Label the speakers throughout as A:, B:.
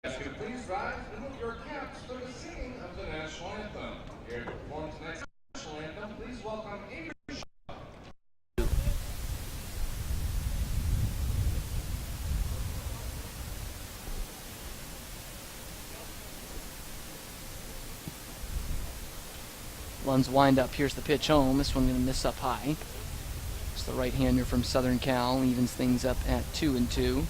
A: Ask you to please rise and move your caps for the singing of the national anthem. Here to perform tonight's national anthem, please welcome Amy.
B: Lund's wind up. Here's the pitch home. This one going to miss up high. It's the right-hander from Southern Cal. Evens things up at 2-2.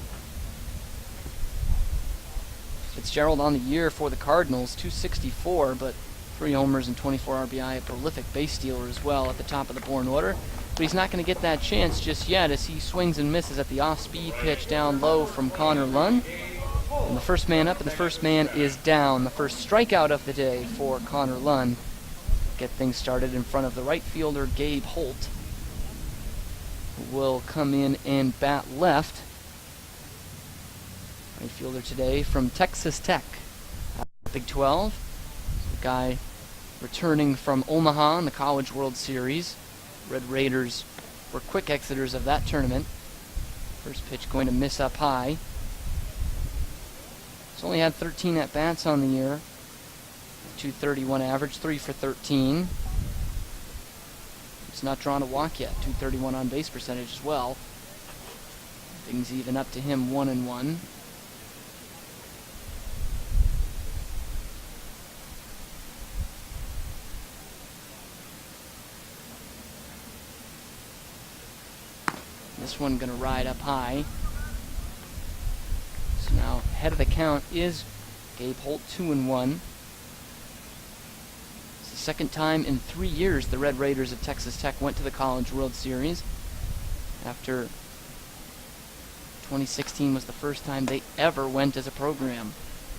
B: Fitzgerald on the year for the Cardinals, 264, but 3 homers and 24 RBI, a prolific base stealer as well at the top of the Bourne order. But he's not going to get that chance just yet as he swings and misses at the off-speed pitch down low from Connor Lund. And the first man up and the first man is down. The first strikeout of the day for Connor Lund. Get things started in front of the right fielder Gabe Holt, who will come in and bat left. Right fielder today from Texas Tech, Big 12. The guy returning from Omaha in the College World Series. Red Raiders were quick exiters of that tournament. First pitch going to miss up high. He's only had 13 at-bats on the year. 231 average, 3 for 13. He's not drawn a walk yet. 231 on base percentage as well. Things even up to him 1-1. This one gonna ride up high. So now head of the count is Gabe Holt, 2-1. Second time in 3 years the Red Raiders of Texas Tech went to the College World Series. After 2016 was the first time they ever went as a program.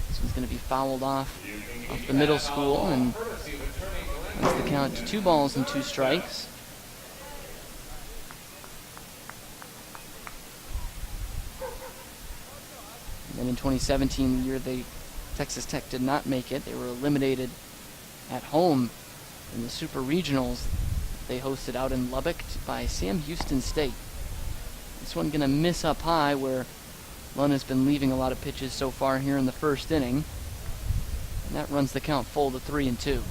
B: This one's going to be fouled off the middle school and runs the count to 2 balls and 2 strikes. And then in 2017, the year Texas Tech did not make it, they were eliminated at home in the Super Regionals they hosted out in Lubbock by Sam Houston State. This one going to miss up high where Lund has been leaving a lot of pitches so far here in the first inning. And that runs the count full to 3-2.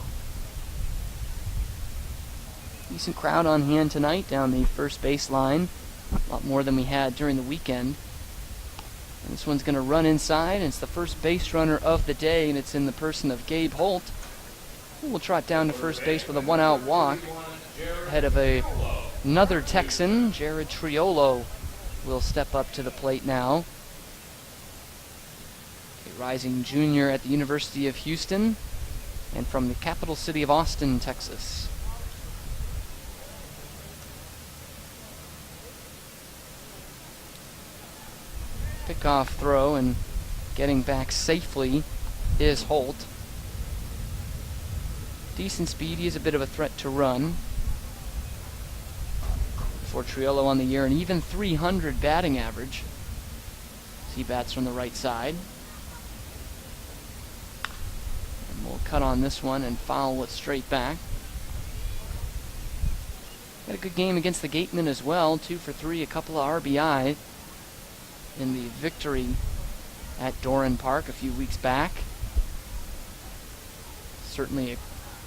B: Decent crowd on hand tonight down the first base line. A lot more than we had during the weekend. And this one's going to run inside, and it's the first base runner of the day, and it's in the person of Gabe Holt. We'll trot down to first base with a 1-out walk. Ahead of another Texan, Jared Triolo, will step up to the plate now. A rising junior at the University of Houston and from the capital city of Austin, Texas. Pickoff throw, and getting back safely is Holt. Decent speed, he is a bit of a threat to run. For Triolo on the year, an even 300 batting average. He bats from the right side. And we'll cut on this one and foul it straight back. Had a good game against the Gatemen as well, 2 for 3, a couple of RBI in the victory at Doran Park a few weeks back. Certainly a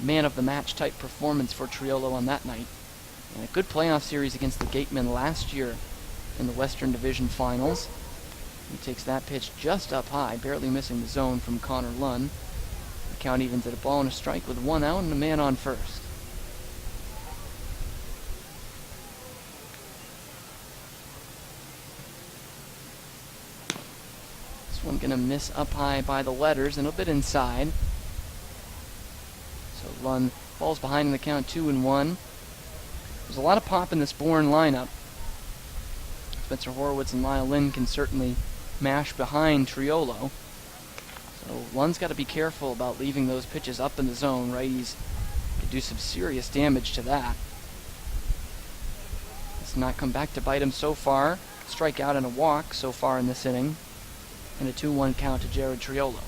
B: man-of-the-match type performance for Triolo on that night. And a good playoff series against the Gatemen last year in the Western Division Finals. He takes that pitch just up high, barely missing the zone from Connor Lund. The count evens at a ball and a strike with 1 out and a man on first. This one gonna miss up high by the letters and a bit inside. So Lund falls behind in the count 2-1. There's a lot of pop in this Bourne lineup. Spencer Horowitz and Lyle Lynn can certainly mash behind Triolo. So Lund's got to be careful about leaving those pitches up in the zone. Righties could do some serious damage to that. It's not come back to bite him so far. Strikeout and a walk so far in this inning. And a 2-1 count to Jared Triolo.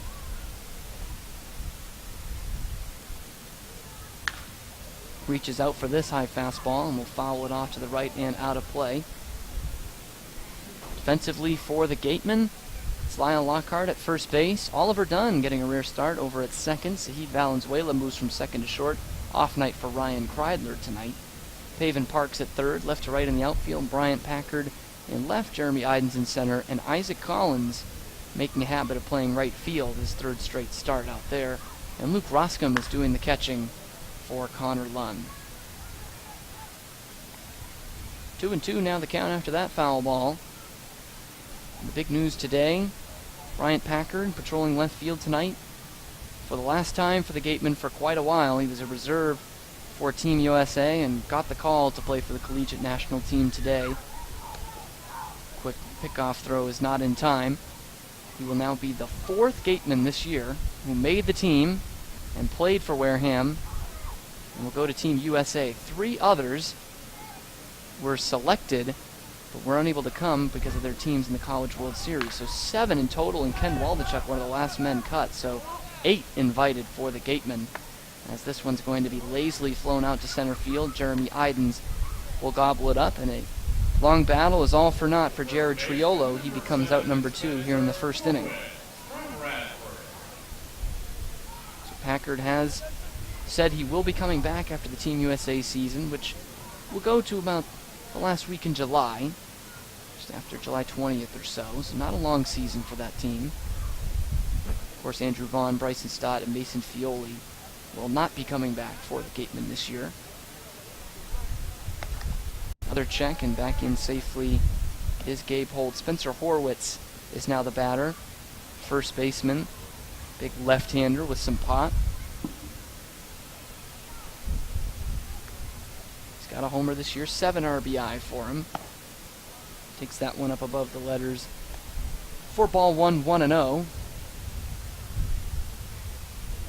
B: Reaches out for this high fastball and will foul it off to the right and out of play. Defensively for the Gatemen, It's Lyle Lockhart at first base. Oliver Dunn getting a rare start over at second. Sahid Valenzuela moves from second to short. Off night for Ryan Kreidler tonight. Paven Parks at third. Left to right in the outfield. Bryant Packard in left. Jeremy Idens in center. And Isaac Collins making a habit of playing right field, his third straight start out there. And Luke Roscom is doing the catching for Connor Lunn. 2-2 now the count after that foul ball. The big news today, Bryant Packard patrolling left field tonight for the last time for the Gatemen for quite a while. He was a reserve for Team USA and got the call to play for the collegiate national team today. Quick pickoff throw is not in time. He will now be the fourth Gateman this year who made the team and played for Wareham and will go to Team USA. 3 others were selected but were unable to come because of their teams in the College World Series. So 7 in total, and Ken Waldachuk, one of the last men cut. So 8 invited for the Gatemen. As this one's going to be lazily flown out to center field. Jeremy Idens will gobble it up, and a long battle is all for naught for Jared Triolo. He becomes out number 2 here in the first inning. So Packard has said he will be coming back after the Team USA season, which will go to about the last week in July, just after July 20th or so not a long season for that team. Of course, Andrew Vaughn, Bryson Stott, and Mason Fioli will not be coming back for the Gatemen this year. Another check, and back in safely is Gabe Holt. Spencer Horwitz is now the batter, first baseman, big left-hander with some pop. Got a homer this year, 7 RBI for him. Takes that one up above the letters. 4-1, 1-0.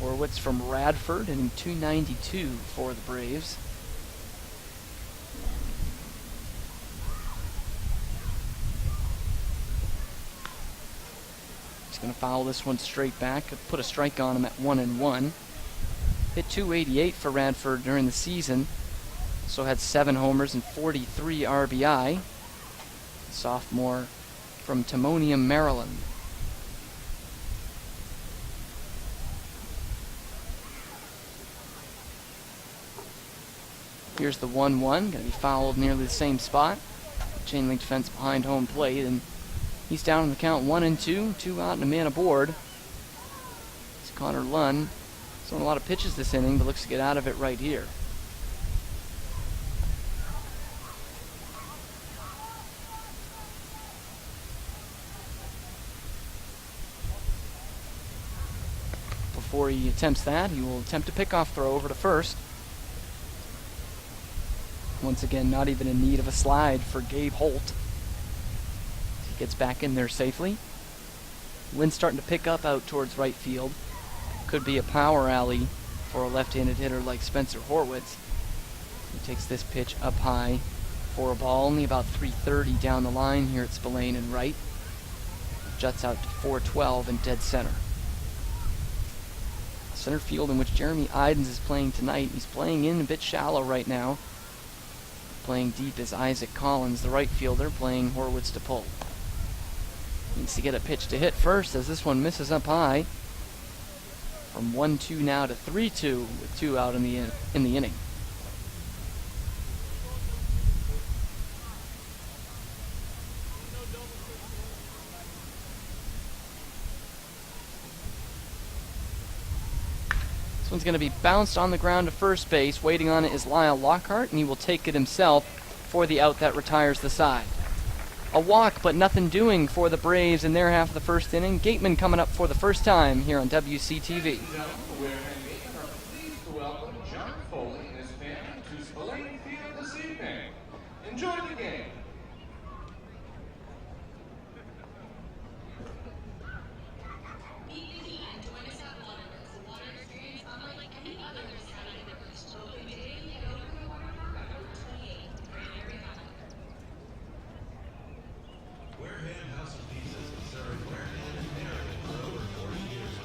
B: Horwitz from Radford, hitting .292 for the Braves. He's going to foul this one straight back. Put a strike on him at 1-1. Hit .288 for Radford during the season. Also had 7 homers and 43 RBI. Sophomore from Timonium, Maryland. Here's the 1-1, going to be fouled nearly the same spot. Chain link fence behind home plate, and he's down on the count 1-2, 2 out and a man aboard. It's Connor Lunn. He's thrown a lot of pitches this inning, but looks to get out of it right here. Before he attempts that, he will attempt a pickoff throw over to first. Once again, not even in need of a slide for Gabe Holt. He gets back in there safely. Wind's starting to pick up out towards right field. Could be a power alley for a left-handed hitter like Spencer Horwitz. He takes this pitch up high for a ball, only about 330 down the line here at Spillane and right. Juts out to 412 in dead center. Center field in which Jeremy Idens is playing tonight. He's playing in a bit shallow right now. Playing deep is Isaac Collins, the right fielder, playing Horwitz to pull. Needs to get a pitch to hit first as this one misses up high. From 1-2 now to 3-2 with 2 out in the inning. This one's going to be bounced on the ground to first base. Waiting on it is Lyle Lockhart, and he will take it himself for the out that retires the side. A walk, but nothing doing for the Braves in their half of the first inning. Gatemen coming up for the first time here on WCTV.
A: Wareham Gatemen are pleased to welcome John Foley and his family to Spillane Field this evening. Enjoy the game.
C: Wareham House of Pizza has served Wareham and Marion for over 40 years.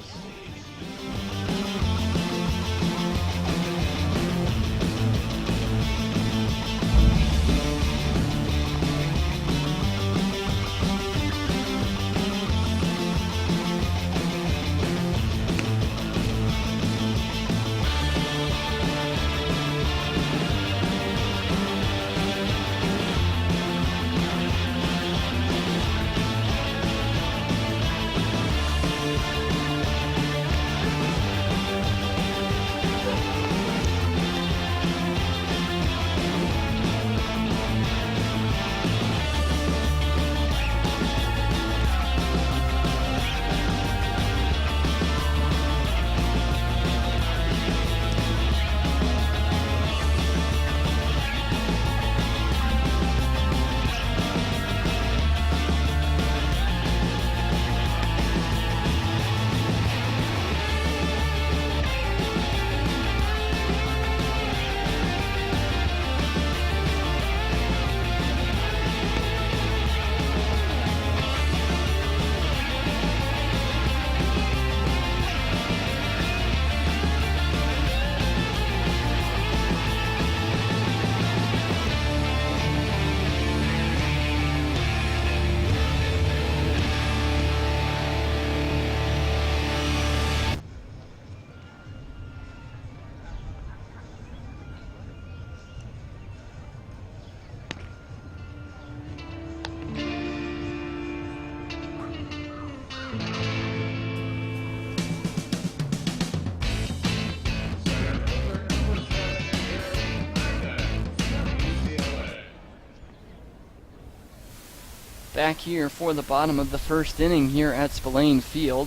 B: back here for the bottom of the first inning here at Spillane Field.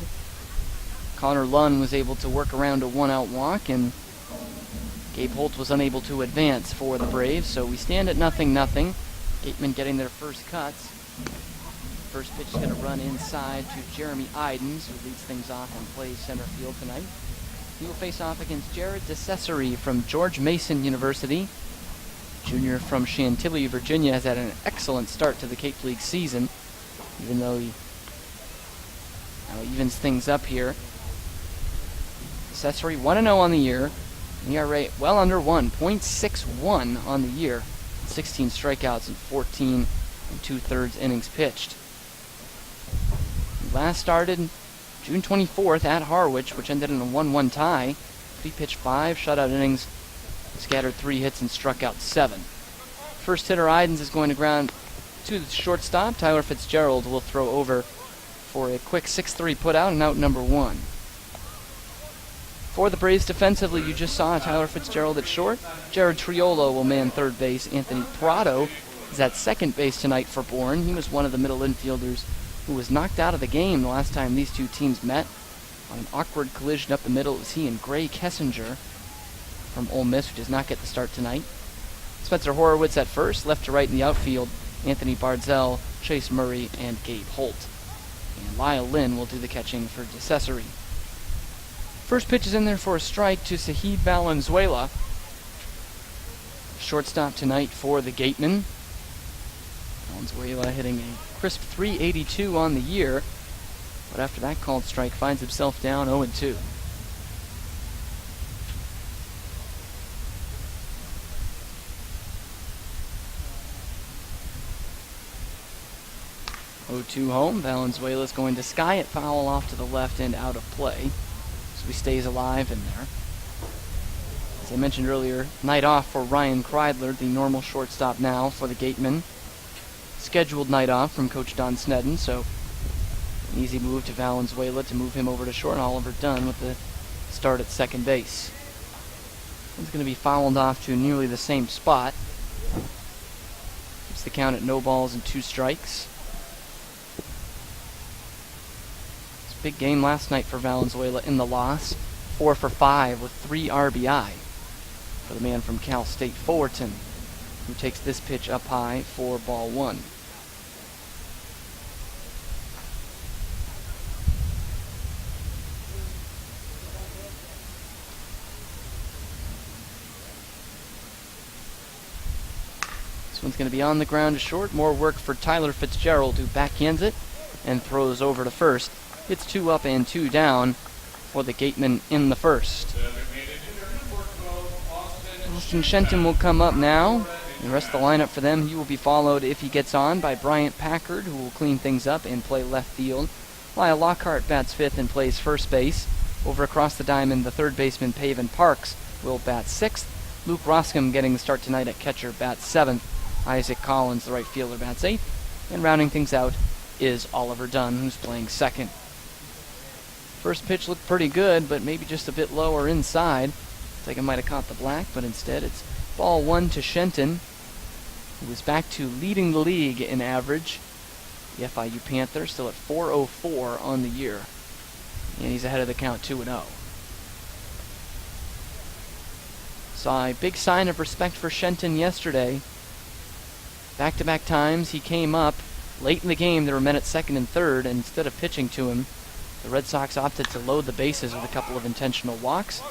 B: Connor Lunn was able to work around a one-out walk, and Gabe Holt was unable to advance for the Braves, so we stand at 0-0. Gatemen getting their first cuts. First pitch is going to run inside to Jeremy Idens, who leads things off and plays center field tonight. He will face off against Jared DeCesare from George Mason University. Junior from Chantilly, Virginia, has had an excellent start to the Cape League season, even though he now evens things up here. DeCesare 1-0 on the year. ERA well under 1, .61 on the year. 16 strikeouts and 14 2/3 innings pitched. He last started June 24th at Harwich, which ended in a 1-1 tie. He pitched 5 shutout innings, scattered 3 hits, and struck out 7. First hitter Idens is going to ground to the shortstop. Tyler Fitzgerald will throw over for a quick 6-3 putout and out number 1. For the Braves defensively, you just saw Tyler Fitzgerald at short. Jared Triolo will man third base. Anthony Prado is at second base tonight for Bourne. He was one of the middle infielders who was knocked out of the game the last time these two teams met. On an awkward collision up the middle, it was he and Gray Kessinger from Ole Miss, who does not get the start tonight. Spencer Horowitz at first, left to right in the outfield. Anthony Barzell, Chase Murray, and Gabe Holt. And Lyle Lynn will do the catching for DeCesare. First pitch is in there for a strike to Sahid Valenzuela. Shortstop tonight for the Gatemen. Valenzuela hitting a crisp .382 on the year, but after that called strike finds himself down 0-2. Home. Valenzuela is going to sky it foul off to the left and out of play. So he stays alive in there. As I mentioned earlier, night off for Ryan Kreidler, the normal shortstop now for the Gatemen. Scheduled night off from Coach Don Snedden, so an easy move to Valenzuela to move him over to short. Oliver Dunn with the start at second base. It's going to be fouled off to nearly the same spot. Keeps the count at no balls and 2 strikes. Big game last night for Valenzuela in the loss. 4 for 5 with 3 RBI for the man from Cal State Fullerton, who takes this pitch up high for ball 1. This one's going to be on the ground to short. More work for Tyler Fitzgerald, who backhands it and throws over to first. It's 2 up and 2 down for the Gatemen in the first. Austin Shenton will come up now. The rest of the lineup for them, he will be followed, if he gets on, by Bryant Packard, who will clean things up and play left field. Lyle Lockhart bats 5th and plays first base. Over across the diamond, the third baseman, Paven Parks, will bat 6th. Luke Roscom getting the start tonight at catcher, bats 7th. Isaac Collins, the right fielder, bats 8th. And rounding things out is Oliver Dunn, who's playing second. First pitch looked pretty good, but maybe just a bit lower inside. Looks like it might have caught the black, but instead it's ball 1 to Shenton, who is back to leading the league in average. The FIU Panther still at .404 on the year, and he's ahead of the count 2-0. Saw a big sign of respect for Shenton yesterday. Back-to-back times he came up late in the game. There were men at second and third, and instead of pitching to him, the Red Sox opted to load the bases with a couple of intentional walks.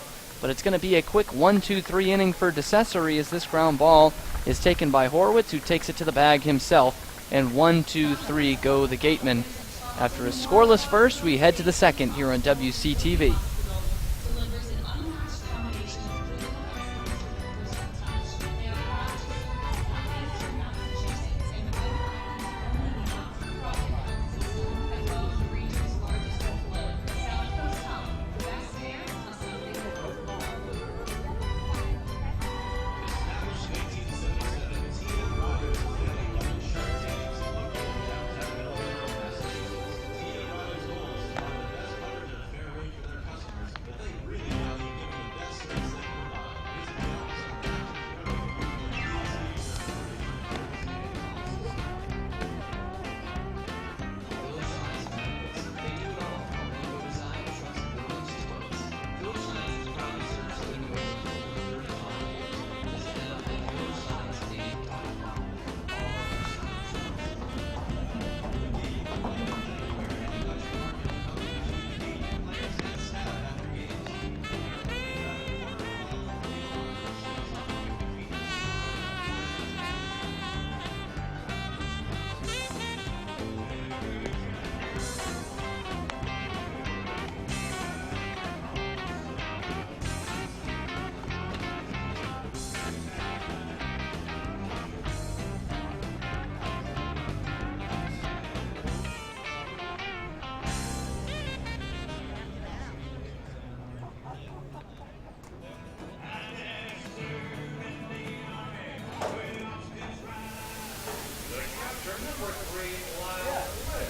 B: But it's going to be a quick 1-2-3 inning for DeCesare as this ground ball is taken by Horowitz, who takes it to the bag himself. And 1-2-3 go the Gatemen. After a scoreless first, we head to the second here on WCTV.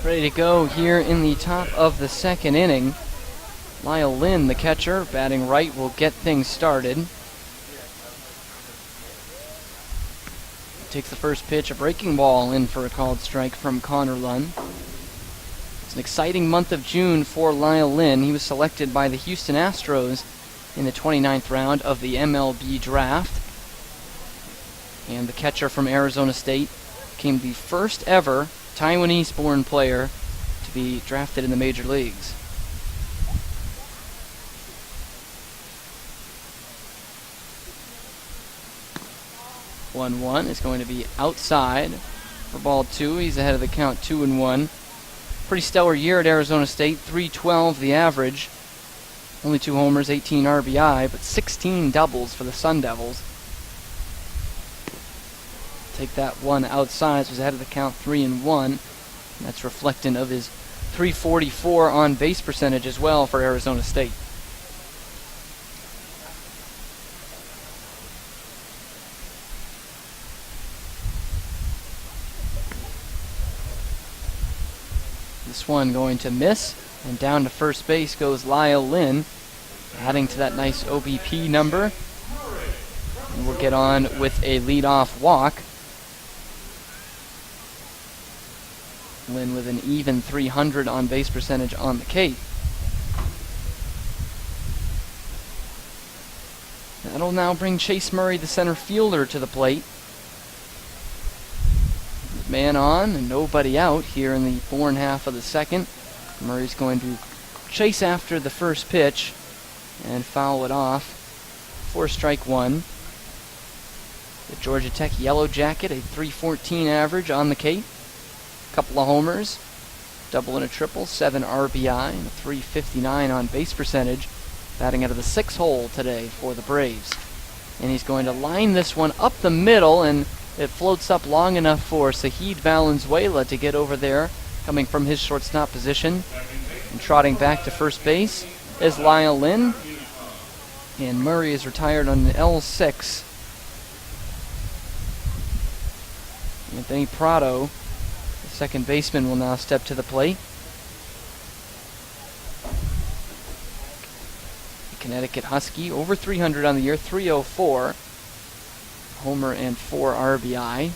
B: Ready to go here in the top of the second inning. Lyle Lynn, the catcher, batting right, will get things started. Takes the first pitch, a breaking ball in for a called strike from Connor Lunn. It's an exciting month of June for Lyle Lynn. He was selected by the Houston Astros in the 29th round of the MLB draft. And the catcher from Arizona State became the first ever Taiwanese-born player to be drafted in the major leagues. One is going to be outside for ball two. He's ahead of the count, 2-1. Pretty stellar year at Arizona State, .312 the average. Only 2 homers, 18 RBI, but 16 doubles for the Sun Devils. Take that one outside, so he's ahead of the count, 3-1. That's reflectant of his .344 on base percentage as well for Arizona State. This one going to miss, and down to first base goes Lyle Lynn, adding to that nice OBP number. And we'll get on with a leadoff walk. Lynn with an even .300 on base percentage on the Cape. That'll now bring Chase Murray, the center fielder, to the plate. Man on and nobody out here in the Bourne half of the second. Murray's going to chase after the first pitch and foul it off for strike one. The Georgia Tech Yellow Jacket, a .314 average on the Cape. Couple of homers, double and a triple, 7 RBI, and a .359 on base percentage. Batting out of the 6th hole today for the Braves. And he's going to line this one up the middle, and it floats up long enough for Sahid Valenzuela to get over there, coming from his shortstop position. And trotting back to first base is Lyle Lynn. And Murray is retired on an L6. Anthony Prado, the second baseman, will now step to the plate. The Connecticut Husky, over .300 on the year, .304. Homer and 4 RBI.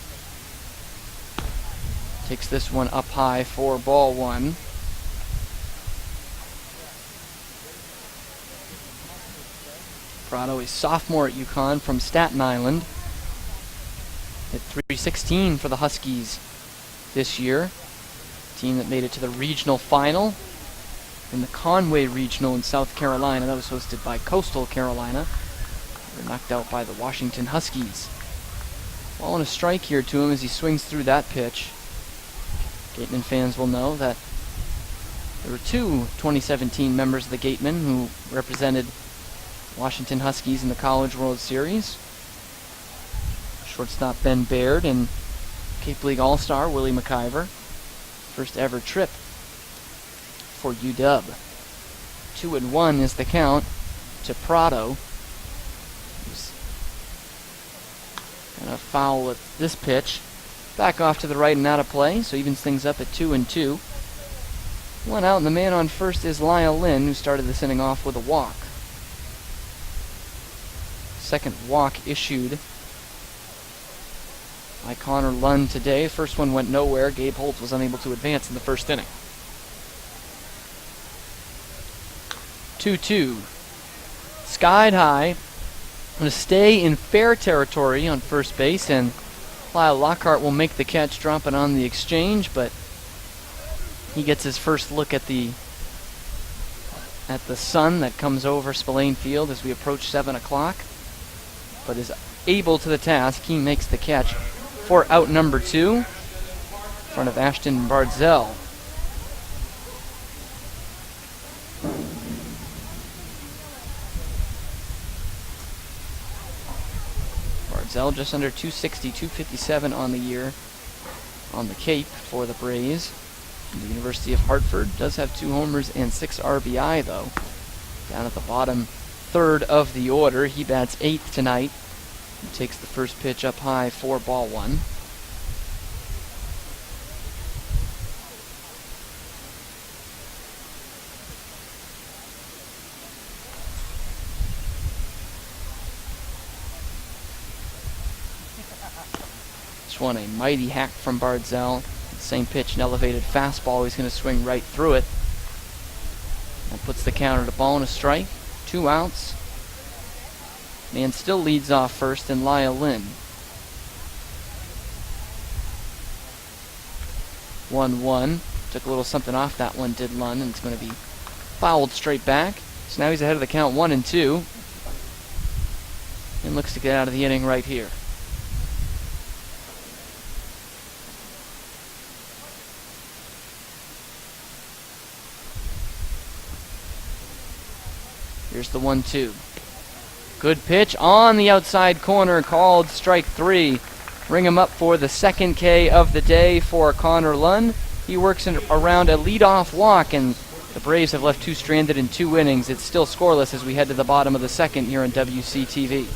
B: Takes this one up high for ball one. Prado, a sophomore at UConn from Staten Island. Hit .316 for the Huskies this year. Team that made it to the regional final in the Conway Regional in South Carolina. That was hosted by Coastal Carolina. They were knocked out by the Washington Huskies. Ball and a strike here to him as he swings through that pitch. Gatemen fans will know that there were 2 2017 members of the Gatemen who represented Washington Huskies in the College World Series. Shortstop Ben Baird and Cape League All-Star Willie McIver. First ever trip for UW. 2-1 is the count to Prado. And a foul with this pitch. Back off to the right and out of play, so evens things up at 2-2. One out, and the man on first is Lyle Lynn, who started this inning off with a walk. Second walk issued by Connor Lunn today. First one went nowhere. Gabe Holt was unable to advance in the first inning. 2-2. Skied high. Going to stay in fair territory on first base, and Lyle Lockhart will make the catch, dropping on the exchange, but he gets his first look at the sun that comes over Spillane Field as we approach 7 o'clock, but is able to the task. He makes the catch for out number 2 in front of Ashton Bardzell. Just under 260, 257 on the year on the Cape for the Braves. The University of Hartford does have 2 homers and 6 RBI, though. Down at the bottom third of the order. He bats 8th tonight. He takes the first pitch up high for ball one. First one, a mighty hack from Bardzell. Same pitch, an elevated fastball. He's going to swing right through it. That puts the counter to ball and a strike. 2 outs. Man still leads off first in Lyle Lynn. 1-1. Took a little something off that one, did Lund, and it's going to be fouled straight back. So now he's ahead of the count 1-2. And looks to get out of the inning right here. Here's the 1-2. Good pitch on the outside corner, called strike 3. Ring him up for the second K of the day for Connor Lund. He works around a leadoff walk, and the Braves have left 2 stranded in 2 innings. It's still scoreless as we head to the bottom of the second here on WCTV.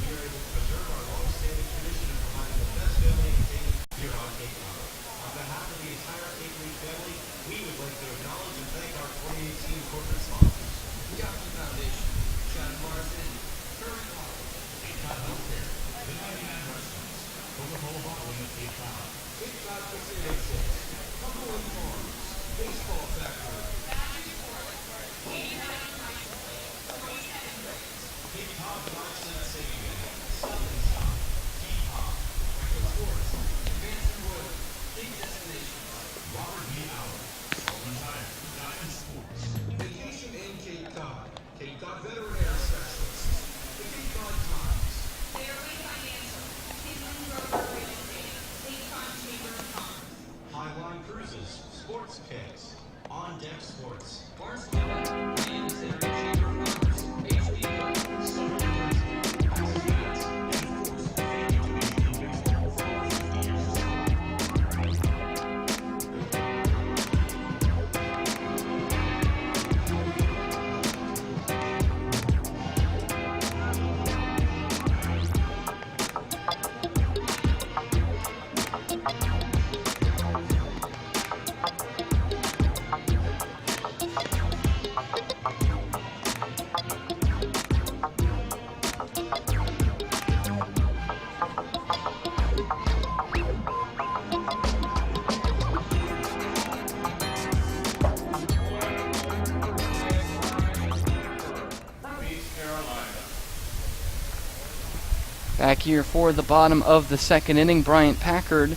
B: Back here for the bottom of the second inning, Bryant Packard,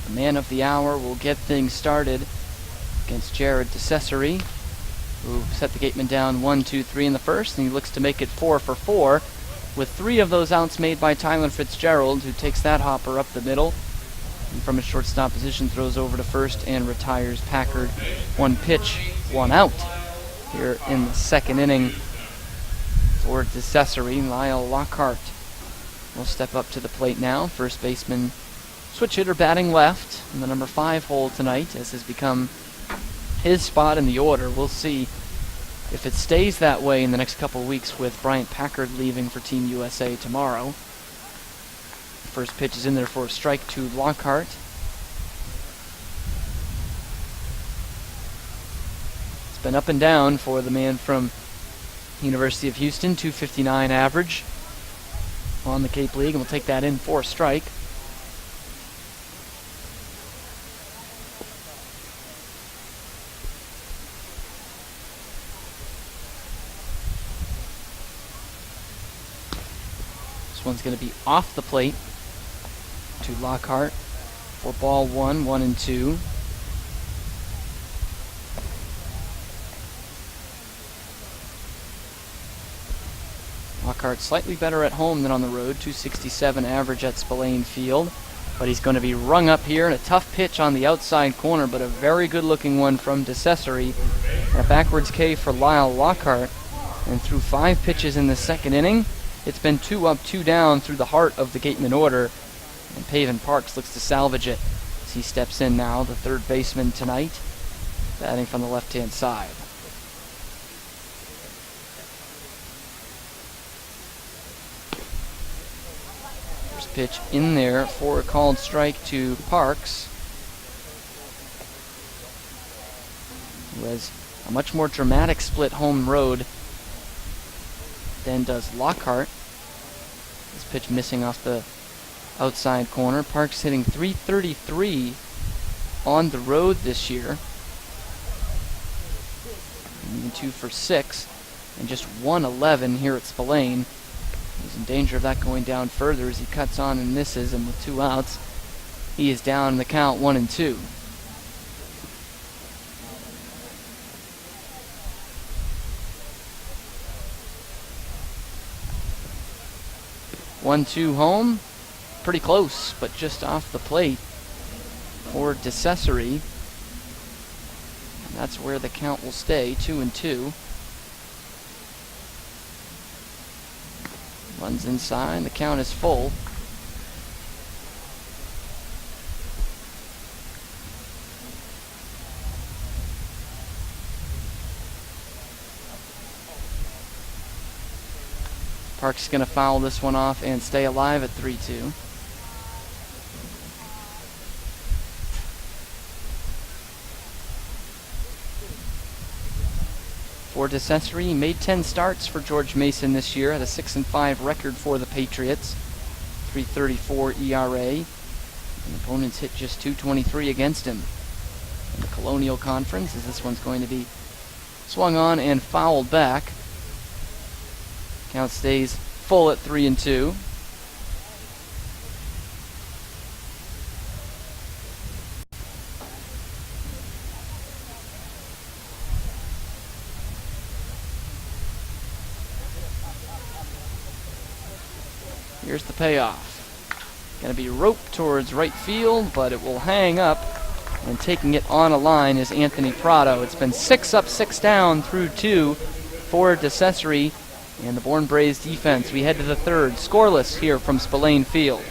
B: the man of the hour, will get things started against Jared DeCesare, who set the Gatemen down 1-2-3 in the first, and he looks to make it 4 for 4, with 3 of those outs made by Tyler Fitzgerald, who takes that hopper up the middle, and from his shortstop position throws over to first and retires Packard. 1 pitch, 1 out here in the second inning for DeCesare. Lyle Lockhart will step up to the plate now. First baseman, switch hitter, batting left in the number 5 hole tonight, as has become his spot in the order. We'll see if it stays that way in the next couple of weeks with Bryant Packard leaving for Team USA tomorrow. First pitch is in there for a strike to Lockhart. It's been up and down for the man from University of Houston, 259 average on the Cape League, and we'll take that in for a strike. This one's going to be off the plate to Lockhart for ball 1, 1-2. Lockhart slightly better at home than on the road, 267 average at Spillane Field. But he's going to be rung up here, and a tough pitch on the outside corner, but a very good-looking one from DeCesare. And a backwards K for Lyle Lockhart. And through 5 pitches in the second inning, it's been 2 up, 2 down through the heart of the Gatemen order. And Paven Parks looks to salvage it as he steps in now, the third baseman tonight, batting from the left-hand side. Pitch in there for a called strike to Parks, who has a much more dramatic split home road than does Lockhart. This pitch missing off the outside corner. Parks hitting .333 on the road this year. Even 2 for 6, and just 111 here at Spillane. He's in danger of that going down further as he cuts on and misses, and with 2 outs, he is down in the count 1-2. One-two home, pretty close, but just off the plate for DeCesare. That's where the count will stay, 2-2. Runs inside, the count is full. Parks is going to foul this one off and stay alive at 3-2. For DeCesare, he made 10 starts for George Mason this year, had a 6-5 record for the Patriots, 3.34 ERA, and opponents hit just .223 against him in the Colonial Conference, as this one's going to be swung on and fouled back. Count stays full at 3-2. Here's the payoff. Going to be roped towards right field, but it will hang up, and taking it on a line is Anthony Prado. It's been 6 up, 6 down through 2 for DeCesare and the Bourne Braves defense. We head to the third, scoreless here from Spillane Field.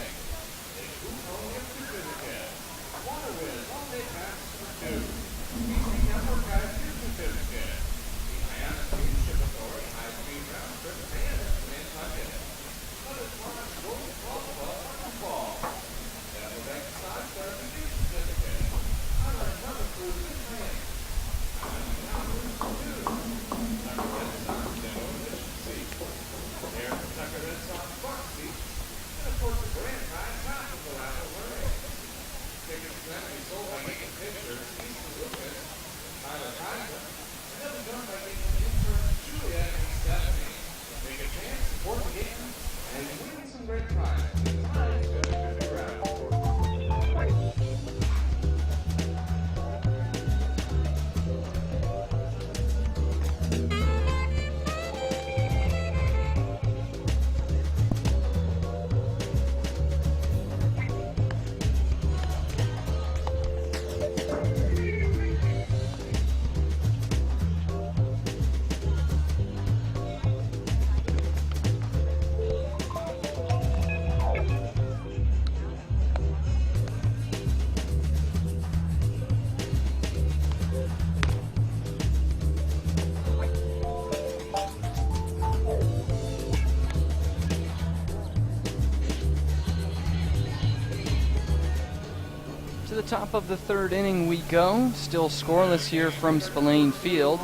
B: To the top of the third inning we go. Still scoreless here from Spillane Field.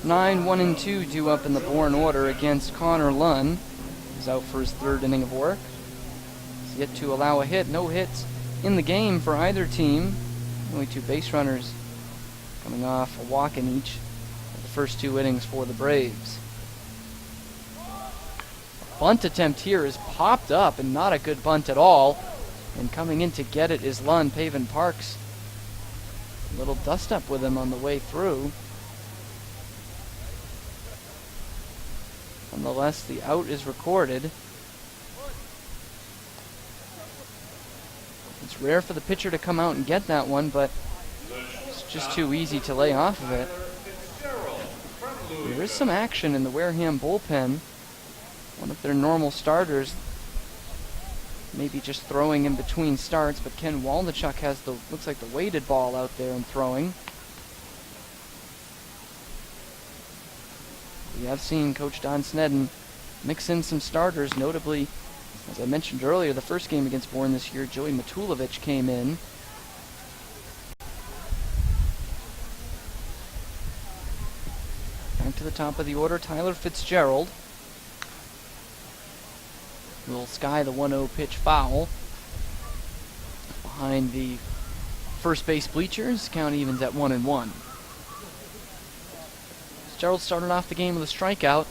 B: 9-1-2 due up in the Bourne order against Connor Lunn. He's out for his third inning of work. He's yet to allow a hit. No hits in the game for either team. Only 2 base runners coming off a walk in each of the first 2 innings for the Braves. A bunt attempt here is popped up, and not a good bunt at all. And coming in to get it is Lunn. Pavin Parks. A little dust up with him on the way through. Nonetheless, the out is recorded. It's rare for the pitcher to come out and get that one, but it's just too easy to lay off of it. There is some action in the Wareham bullpen. One of their normal starters maybe just throwing in between starts, but Ken Waldichuk has the, looks like the weighted ball out there and throwing. We have seen Coach Don Snedden mix in some starters, notably, as I mentioned earlier, the first game against Bourne this year, Joey Matulovic came in. Back to the top of the order, Tyler Fitzgerald. Will sky the 1-0 pitch foul. behind the first base bleachers. Count evens at 1-1. Fitzgerald started off the game with a strikeout.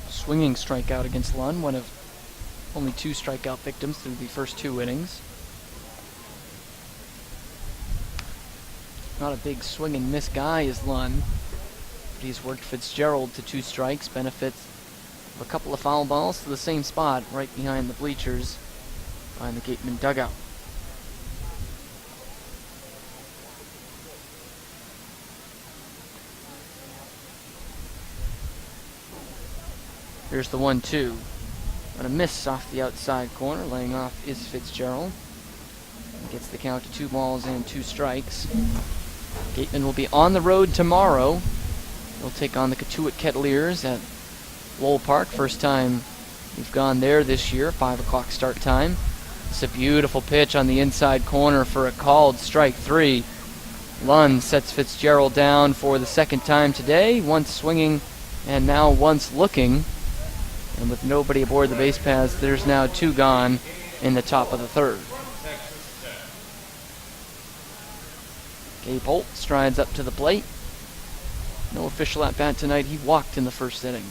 B: Swinging strikeout against Lunn, one of only 2 strikeout victims through the first 2 innings. Not a big swing and miss guy is Lunn, but he's worked Fitzgerald to 2 strikes, benefits of a couple of foul balls to the same spot right behind the bleachers behind the Gatemen dugout. Here's the 1-2. And a miss off the outside corner. Laying off is Fitzgerald. And gets the count to 2 balls and 2 strikes. Gatemen will be on the road tomorrow. They'll take on the Katuitt Kettleers at Lowell Park. First time we've gone there this year. 5 o'clock start time. It's a beautiful pitch on the inside corner for a called strike 3. Lunn sets Fitzgerald down for the second time today. Once swinging and now once looking. And with nobody aboard the base paths, there's now 2 gone in the top of the 3rd. Gabe Holt strides up to the plate. No official at bat tonight. He walked in the first inning.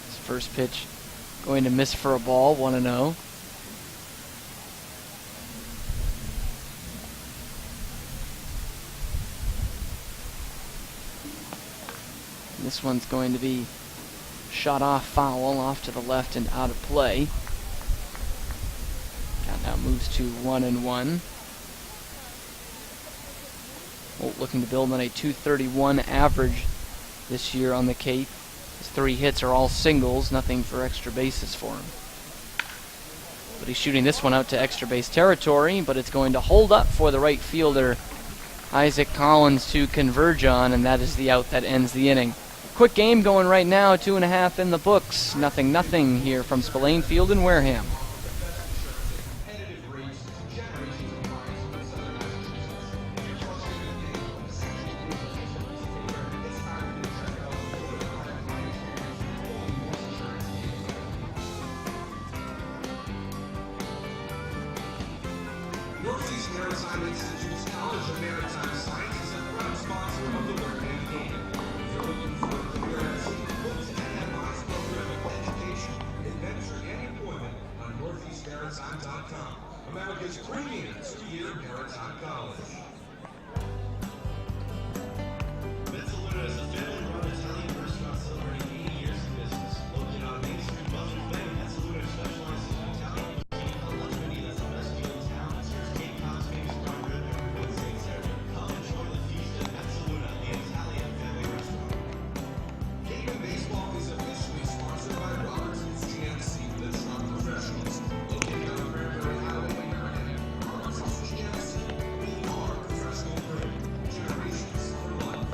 B: His first pitch going to miss for a ball, 1-0. This one's going to be shot off foul, off to the left and out of play. Count now moves to 1-1. Holt looking to build on a .231 average this year on the Cape. His 3 hits are all singles, nothing for extra bases for him. But he's shooting this one out to extra base territory, but it's going to hold up for the right fielder, Isaac Collins, to converge on, and that is the out that ends the inning. Quick game going right now, 2.5 in the books. 0-0 here from Spillane Field in Wareham.
A: Northeast Maritime Institute's College of Maritime Science is a proud sponsor of the Wareham Gatemen. If you're looking for a career at sea, books and program of education, adventure, and employment on northeastmaritime.com, America's premier 2-year maritime college. Mezzaluna is a family-run Italian restaurant celebrating 80 years in business. Located on Main Street, Buzzards Bay, Mezzaluna specializes in Italian cuisine. Let's many that's the best meal in town. It serves Cape Cod's famous prime rib every Wednesday and Saturday. Come enjoy the feast at Mezzaluna, the Italian family restaurant. Gatemen Baseball is officially sponsored by Robertson's GMC, the truck professionals. Located on Cranberry Highway in Wareham, Robertson's GMC, we are professional grade. Generations for life.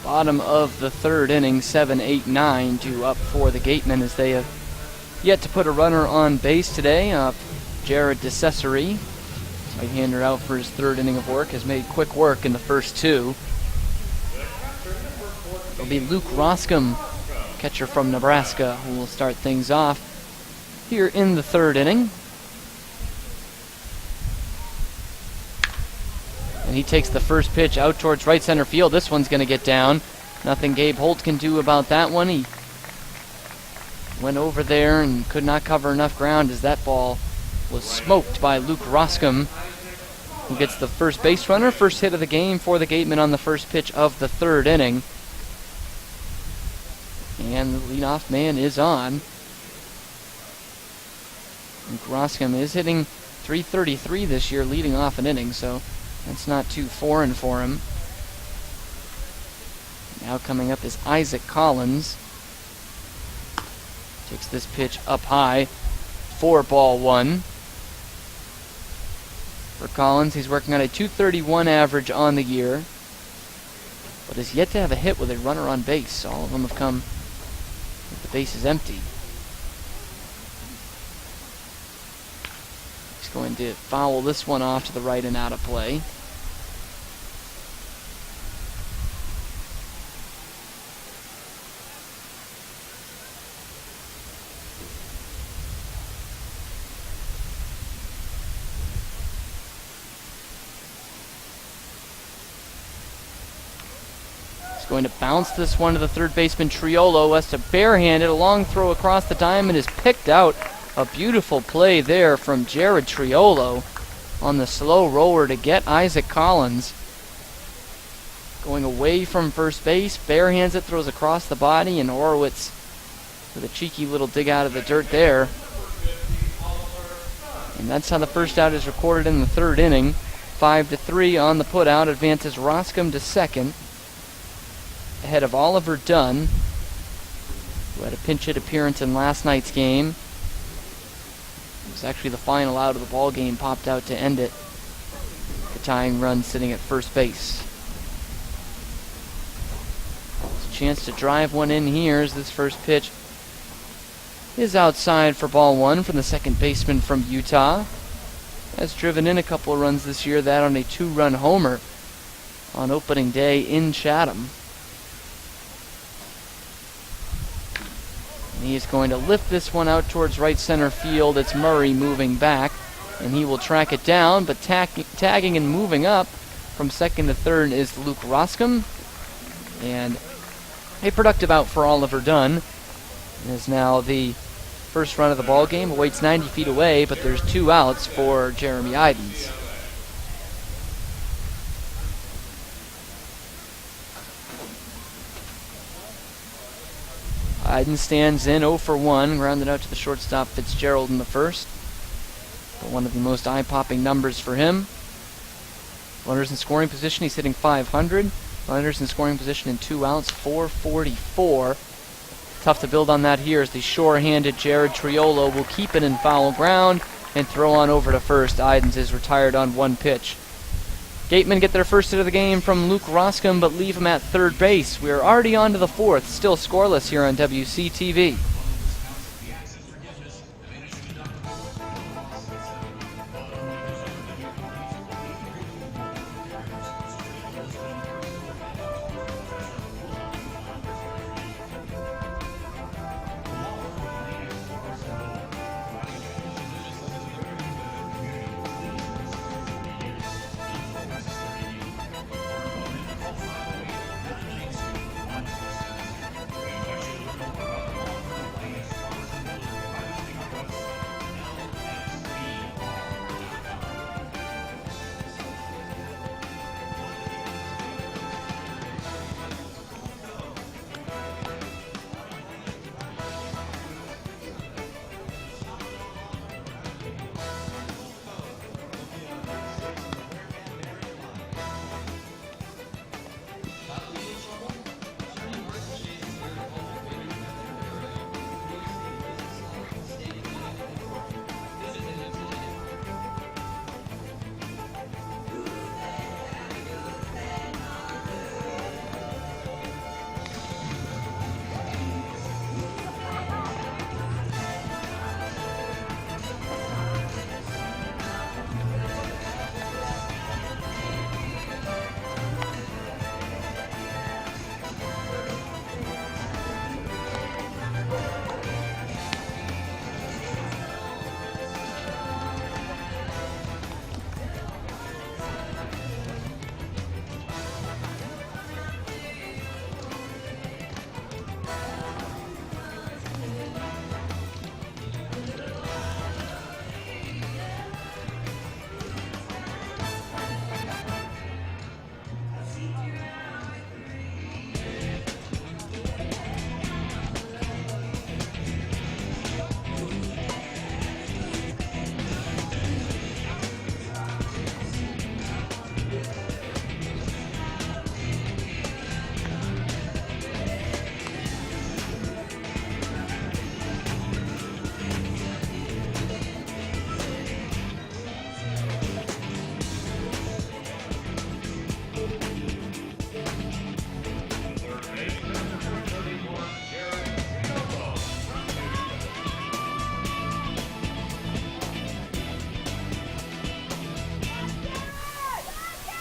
B: Bottom of the 3rd inning, 7-8-9 to up for the Gatemen as they have yet to put a runner on base today. Jared DeCesare, right-hander out for his 3rd inning of work, has made quick work in the first 2. It'll be Luke Roscom, catcher from Nebraska, who will start things off here in the 3rd inning. And he takes the first pitch out towards right center field. This one's going to get down. Nothing Gabe Holt can do about that one. He went over there and could not cover enough ground as that ball was smoked by Luke Roscom, who gets the first base runner. First hit of the game for the Gatemen on the first pitch of the 3rd inning. And the leadoff man is on. Luke Roscom is hitting .333 this year, leading off an inning, so that's not too foreign for him. Now coming up is Isaac Collins. Takes this pitch up high for ball one. For Collins, he's working on a .231 average on the year, but has yet to have a hit with a runner on base. All of them have come with the bases empty. He's going to foul this one off to the right and out of play. Going to bounce this one to the third baseman Triolo. Has to barehand it. A long throw across the diamond is picked out. A beautiful play there from Jared Triolo on the slow roller to get Isaac Collins. Going away from first base, barehands it, throws across the body, and Horowitz with a cheeky little dig out of the dirt there. And that's how the first out is recorded in the third inning. 5-3 on the putout. Advances Roscom to second, ahead of Oliver Dunn, who had a pinch hit appearance in last night's game. It was actually the final out of the ball game, popped out to end it. The tying run sitting at first base. There's a chance to drive one in here as this first pitch is outside for ball one from the second baseman from Utah. Has driven in a couple of runs this year, that on a 2-run homer on opening day in Chatham. And he is going to lift this one out towards right center field. It's Murray moving back, and he will track it down, but tagging and moving up from second to third is Luke Roscom. And a productive out for Oliver Dunn. It is now the first run of the ball game. Awaits 90 feet away, but there's 2 outs for Jeremy Idens. Idens stands in 0 for 1, grounded out to the shortstop Fitzgerald in the first. But one of the most eye-popping numbers for him. Runners in scoring position, he's hitting .500. Runners in scoring position in 2 outs, .444. Tough to build on that here as the sure-handed Jared Triolo will keep it in foul ground and throw on over to first. Idens is retired on 1 pitch. Gatemen get their first hit of the game from Luke Roscom, but leave him at third base. We are already on to the fourth, still scoreless here on WCTV.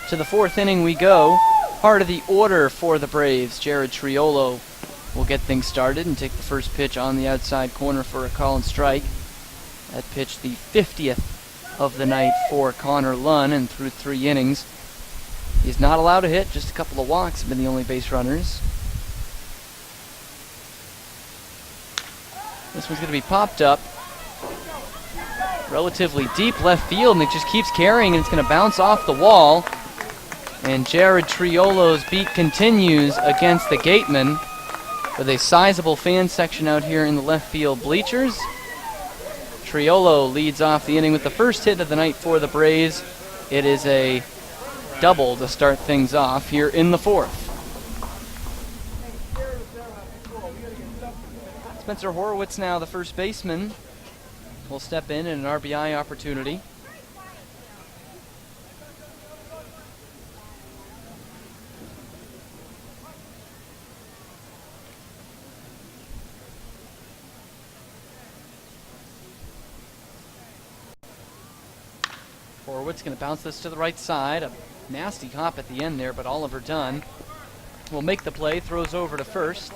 B: To the fourth inning we go. Part of the order for the Braves. Jared Triolo will get things started and take the first pitch on the outside corner for a call and strike. That pitch, the 50th of the night for Connor Lunn, and through 3 innings, he's not allowed to hit. Just a couple of walks have been the only base runners. This one's going to be popped up relatively deep left field, and it just keeps carrying, and it's going to bounce off the wall. And Jared Triolo's beat continues against the Gatemen with a sizable fan section out here in the left field bleachers. Triolo leads off the inning with the first hit of the night for the Braves. It is a double to start things off here in the fourth. Spencer Horowitz now, the first baseman, will step in an RBI opportunity. Horowitz going to bounce this to the right side. A nasty hop at the end there, but Oliver Dunn will make the play, throws over to first.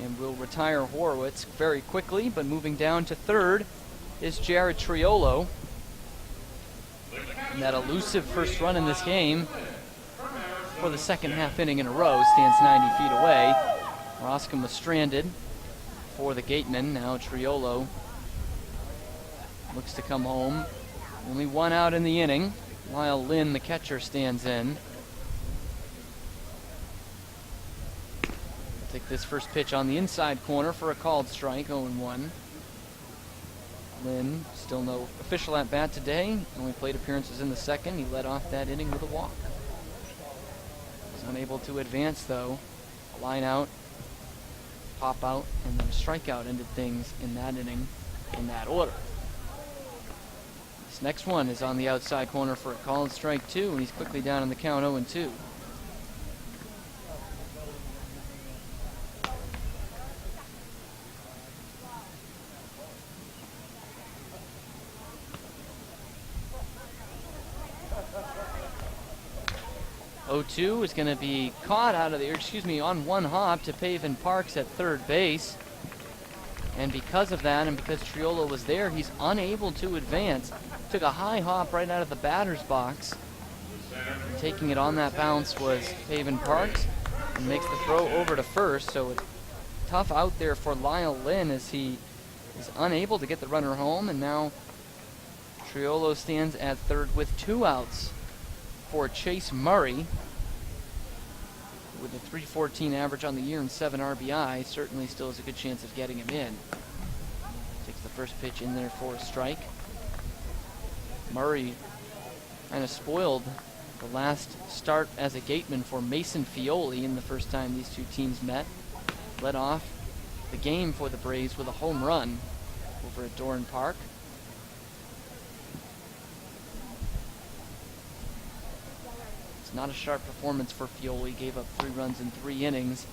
B: And will retire Horowitz very quickly, but moving down to third is Jared Triolo. And that elusive first run in this game for the second half inning in a row stands 90 feet away. Roscom was stranded for the Gatemen. Now Triolo looks to come home. Only 1 out in the inning, while Lynn, the catcher, stands in. Take this first pitch on the inside corner for a called strike, 0-1. Lynn, still no official at bat today. Only plate appearances in the second. He led off that inning with a walk. Was unable to advance though. A line out, pop out, and then a strikeout ended things in that inning in that order. This next one is on the outside corner for a called strike 2, and he's quickly down on the count, 0-2. O2 is going to be caught out of the, on one hop to Pavin Parks at third base. And because of that, and because Triolo was there, he's unable to advance. Took a high hop right out of the batter's box. And taking it on that bounce was Pavin Parks, and makes the throw over to first. So it's tough out there for Lyle Lynn as he is unable to get the runner home. And now Triolo stands at third with 2 outs for Chase Murray, with a .314 average on the year and 7 RBI. Certainly still has a good chance of getting him in. Takes the first pitch in there for a strike. Murray kind of spoiled the last start as a Gateman for Mason Fioli in the first time these two teams met. Led off the game for the Braves with a home run over at Doran Park. It's not a sharp performance for Fioli. Gave up 3 runs in 3 innings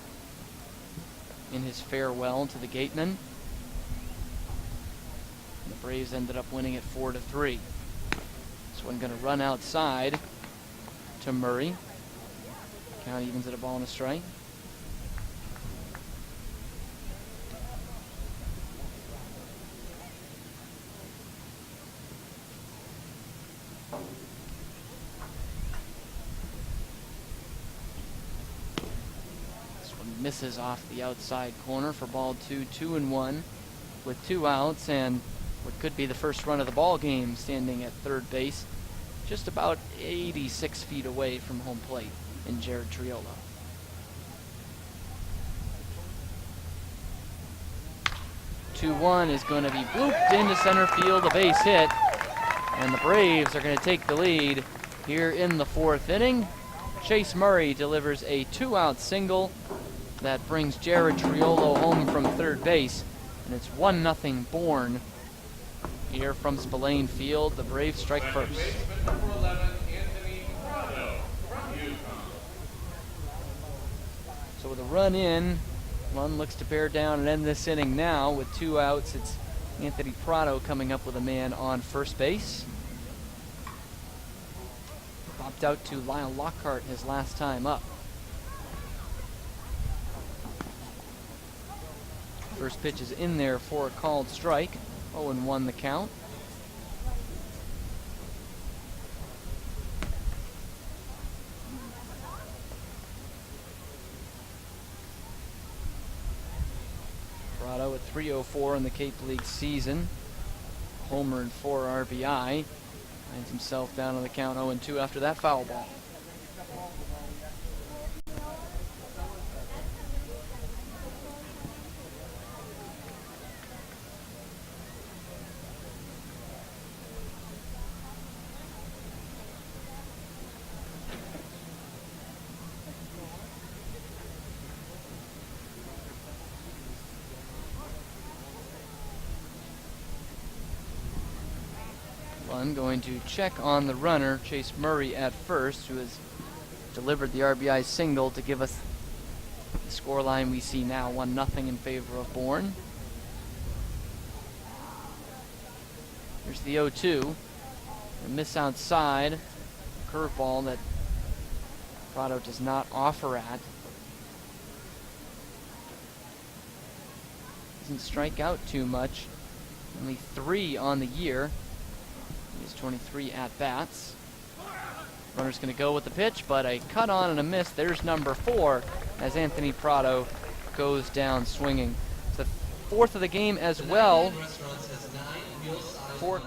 B: in his farewell to the Gatemen. The Braves ended up winning it 4-3. This one going to run outside to Murray. Count evens at a ball and a strike. Misses off the outside corner for ball 2, 2-1 with 2 outs, and what could be the first run of the ball game, standing at third base, just about 86 feet away from home plate in Jared Triolo. Two-1 is going to be blooped into center field, a base hit, and the Braves are going to take the lead here in the 4th inning. Chase Murray delivers a 2-out single that brings Jared Triolo home from third base, and it's 1-0 Bourne here from Spillane Field. The Braves strike first. So with a run in, Lund looks to bear down and end this inning now with 2 outs. It's Anthony Prado coming up with a man on first base. Popped out to Lyle Lockhart his last time up. First pitch is in there for a called strike. 0-1 the count. Prado at .304 in the Cape League season. Homer and 4 RBI. Finds himself down on the count 0-2 after that foul ball. Lund going to check on the runner, Chase Murray, at first, who has delivered the RBI single to give us the scoreline we see now, 1-0 in favor of Bourne. Here's the 0-2. A miss outside. Curveball that Prado does not offer at. Doesn't strike out too much. Only 3 on the year. He has 23 at-bats. Runner's going to go with the pitch, but a cut on and a miss. There's number 4 as Anthony Prado goes down swinging. It's the 4th of the game as well. For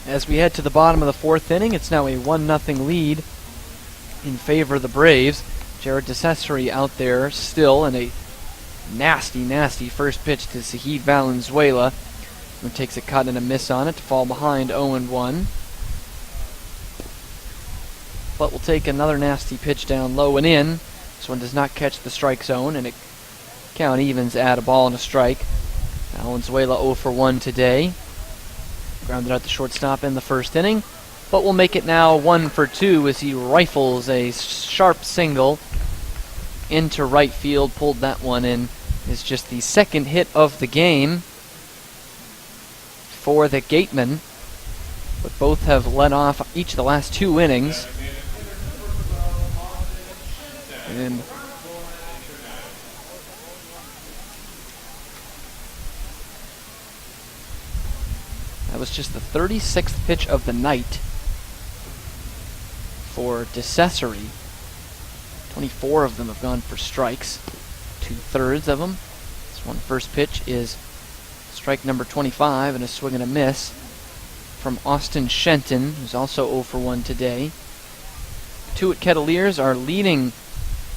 B: as we head to the bottom of the 4th inning, it's now a 1-0 lead in favor of the Braves. Jared DeCesare out there still, and a nasty, nasty first pitch to Zahid Valenzuela, who takes a cut and a miss on it to fall behind 0-1. But we'll take another nasty pitch down low and in. This one does not catch the strike zone, and it count evens at a ball and a strike. Valenzuela 0-for-1 today. Grounded out the shortstop in the 1st inning, but we'll make it now 1-for-2 as he rifles a sharp single into right field. Pulled that one in. Is just the 2nd hit of the game for the Gatemen, but both have led off each of the last 2 innings. And that was just the 36th pitch of the night for DeCesare. 24 of them have gone for strikes. 2/3 of them. This one first pitch is strike number 25 and a swing and a miss from Austin Shenton, who's also 0-for-1 today. Tuat Kettleers are leading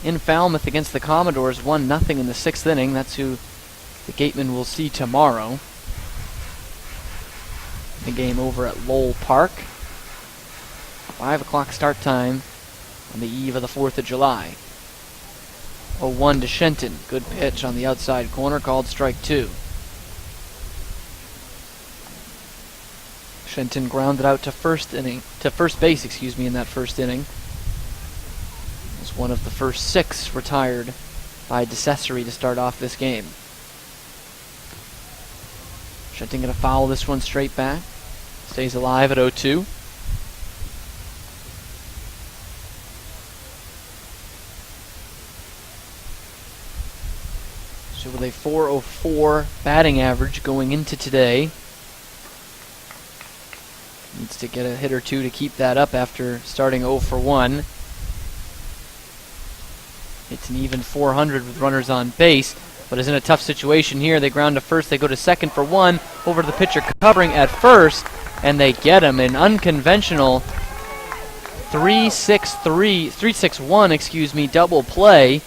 B: in Falmouth against the Commodores 1-0 in the 6th inning. That's who the Gatemen will see tomorrow. the game over at Lowell Park. 5 o'clock start time on the eve of the 4th of July. 0-1 to Shenton. Good pitch on the outside corner, called strike 2. Shenton grounded out to first base, in that first inning. It was one of the first 6 retired by DeCesare to start off this game. Shenton going to foul this one straight back. Stays alive at 0-2. So with a .404 batting average going into today, needs to get a hit or two to keep that up after starting 0 for 1. It's an even .400 with runners on base, but is in a tough situation here. They ground to first, they go to second for 1, over to the pitcher covering at first, and they get him. An unconventional 3-6-1, double play,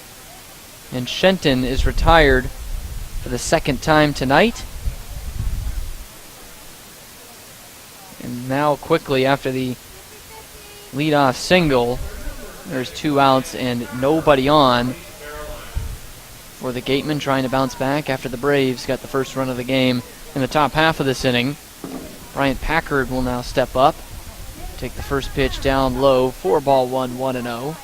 B: and Shenton is retired for the second time tonight. And now quickly after the leadoff single, there's 2 outs and nobody on for the Gatemen, trying to bounce back after the Braves got the first run of the game in the top half of this inning. Bryant Packard will now step up, take the first pitch down low, 4-1, 1-0.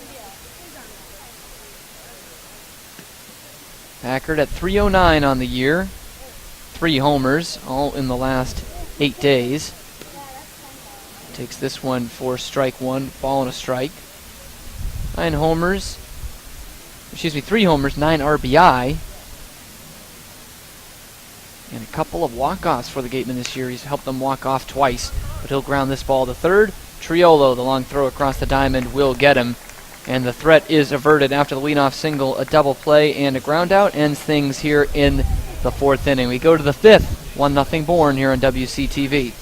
B: Packard at .309 on the year, 3 homers, all in the last 8 days. Takes this one for strike 1, ball and a strike. 3 homers, 9 RBI. And a couple of walk-offs for the Gatemen this year. He's helped them walk off twice, but he'll ground this ball to third. Triolo, the long throw across the diamond, will get him. And the threat is averted after the leadoff single. A double play and a ground out ends things here in the 4th inning. We go to the 5th, 1-0 Bourne here on WCTV.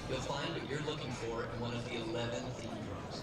A: You'll find what you're looking for in one of the 11 theme drums.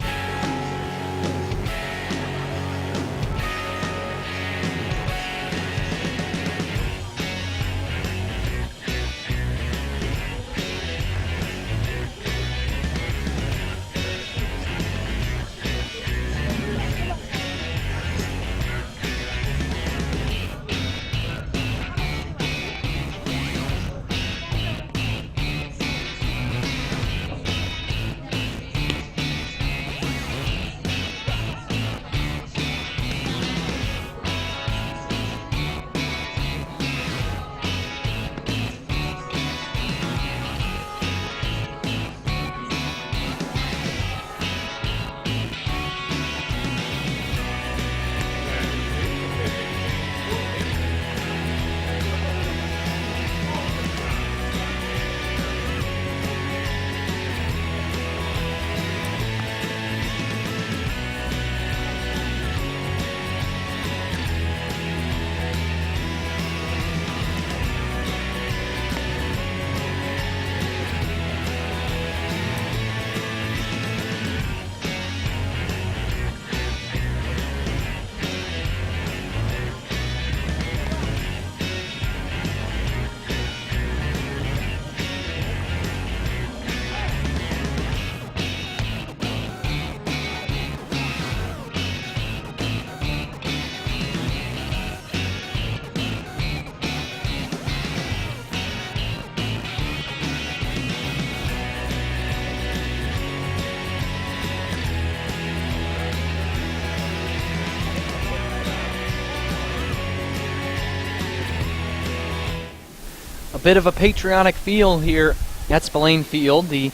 B: Bit of a patriotic feel here at Spillane Field, the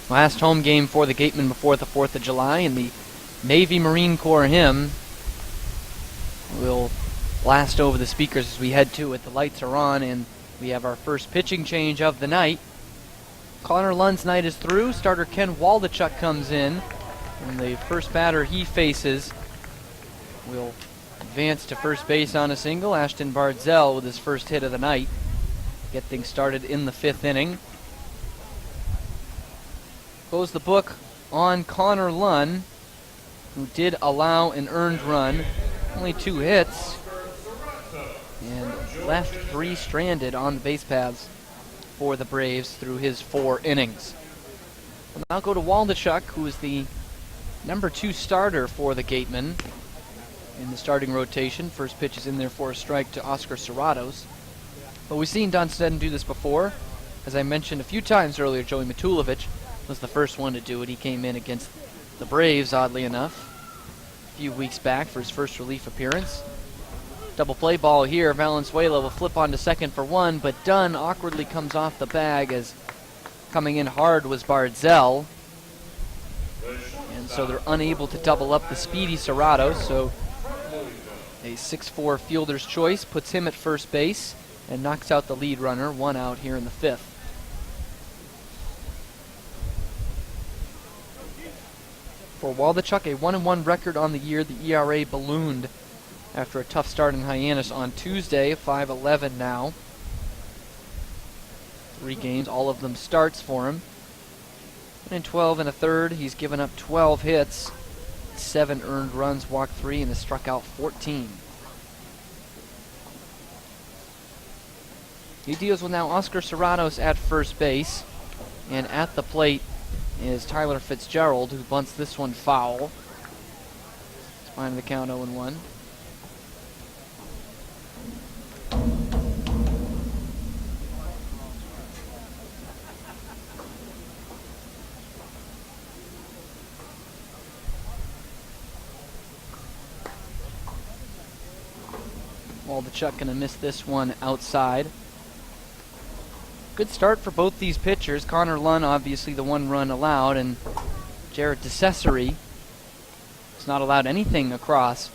B: last home game for the Gatemen before the 4th of July, and the Navy Marine Corps hymn will blast over the speakers as we head to it. The lights are on, and we have our first pitching change of the night. Connor Lund's night is through. Starter Ken Waldachuk comes in, and the first batter he faces will Advanced to first base on a single. Ashton Bardzell with his first hit of the night. Get things started in the 5th inning. Close the book on Connor Lunn, who did allow an earned run. Only 2 hits. And left 3 stranded on the base paths for the Braves through his 4 innings. We'll now go to Waldachuk, who is the number 2 starter for the Gatemen in the starting rotation. First pitch is in there for a strike to Oscar Serratos. But we've seen Don Sneddon do this before. As I mentioned a few times earlier, Joey Matulovic was the first one to do it. He came in against the Braves, oddly enough, a few weeks back for his first relief appearance. Double play ball here. Valenzuela will flip onto second for 1, but Dunn awkwardly comes off the bag as coming in hard was Bardzell. And so they're unable to double up the speedy Serratos, so a 6'4" fielder's choice puts him at first base and knocks out the lead runner. 1 out here in the 5th. For Waldachuk, a 1-1 record on the year. The ERA ballooned after a tough start in Hyannis on Tuesday. 5-11 now. 3 games, all of them starts for him. And in 12 1/3, he's given up 12 hits, 7 earned runs, walked 3, and has struck out 14. He deals with now Oscar Serratos at first base, and at the plate is Tyler Fitzgerald, who bunts this one foul. It's behind the count 0-1. Waldachuk gonna miss this one outside. Good start for both these pitchers. Connor Lunn, obviously the 1 run allowed, and Jared DeCesare has not allowed anything across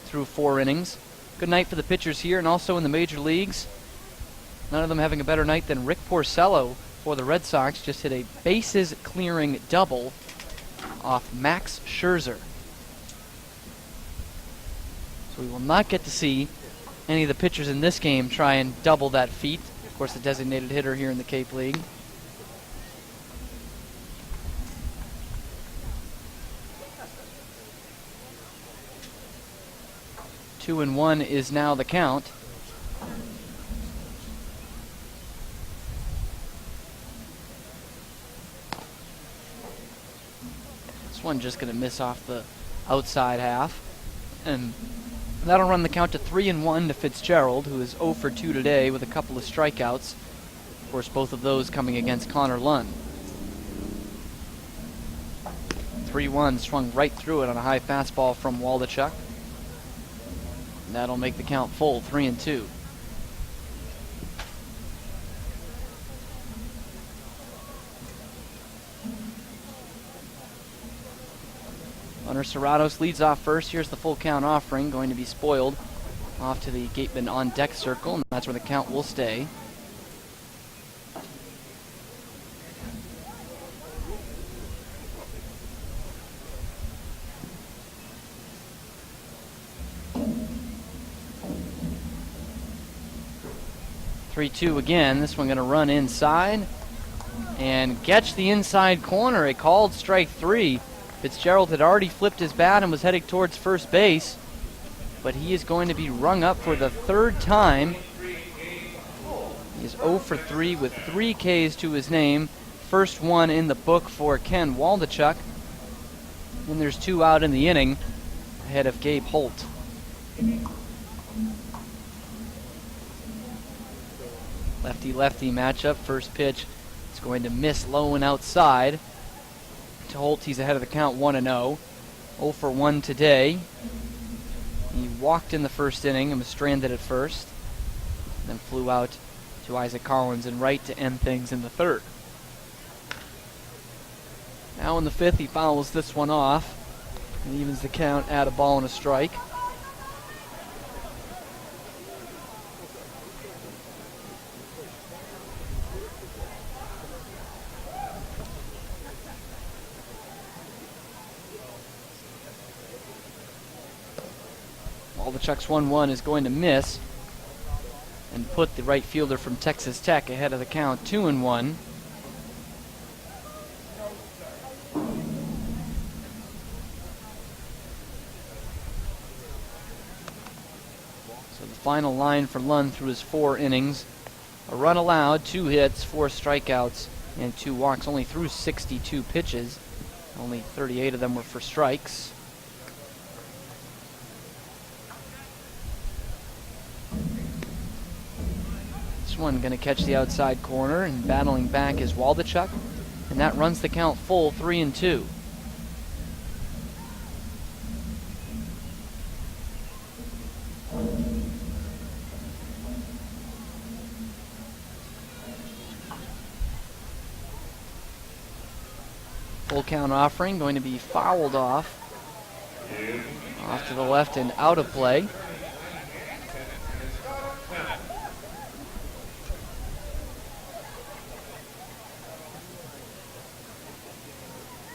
B: through 4 innings. Good night for the pitchers here, and also in the major leagues. None of them having a better night than Rick Porcello for the Red Sox. Just hit a bases-clearing double off Max Scherzer. So we will not get to see any of the pitchers in this game try and double that feat. Of course, the designated hitter here in the Cape League. Two and 1 is now the count. This one just going to miss off the outside half. And that'll run the count to 3-1 to Fitzgerald, who is 0 for 2 today with a couple of strikeouts. Of course, both of those coming against Connor Lunn. 3-1 swung right through it on a high fastball from Waldachuk. And that'll make the count full, 3-2. Hunter Serratos leads off first. Here's the full count offering, going to be spoiled off to the Gateman on deck circle, and that's where the count will stay. Three-two again. This one going to run inside and catch the inside corner. A called strike 3. Fitzgerald had already flipped his bat and was heading towards first base, but he is going to be rung up for the 3rd time. He is 0 for 3 with 3 Ks to his name. First one in the book for Ken Waldachuk. Then there's 2 out in the inning ahead of Gabe Holt. Lefty-lefty matchup. First pitch is going to miss low and outside. To Holt, he's ahead of the count 1-0. 0 for 1 today. He walked in the first inning and was stranded at first. Then flew out to Isaac Collins and right to end things in the 3rd. Now in the 5th, he fouls this one off and evens the count at a ball and a strike. Waldachuk's 1-1 is going to miss and put the right fielder from Texas Tech ahead of the count, 2-1. So the final line for Lund through his 4 innings: a run allowed, 2 hits, 4 strikeouts, and 2 walks. Only threw 62 pitches. Only 38 of them were for strikes. This one going to catch the outside corner, and battling back is Waldachuk, and that runs the count full, 3-2. Full count offering going to be fouled off to the left and out of play.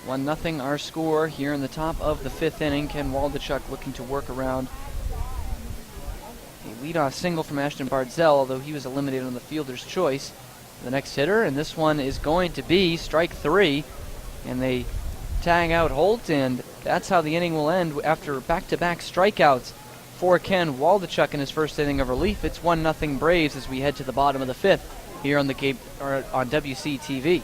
B: One nothing our score here in the top of the 5th inning. Ken Waldachuk looking to work around a leadoff single from Ashton Bardzell, although he was eliminated on the fielder's choice. The next hitter, and this one is going to be strike 3. And they tag out Holt, and that's how the inning will end after back-to-back strikeouts for Ken Waldachuk in his first inning of relief. It's 1-0 Braves as we head to the bottom of the 5th here on on WCTV.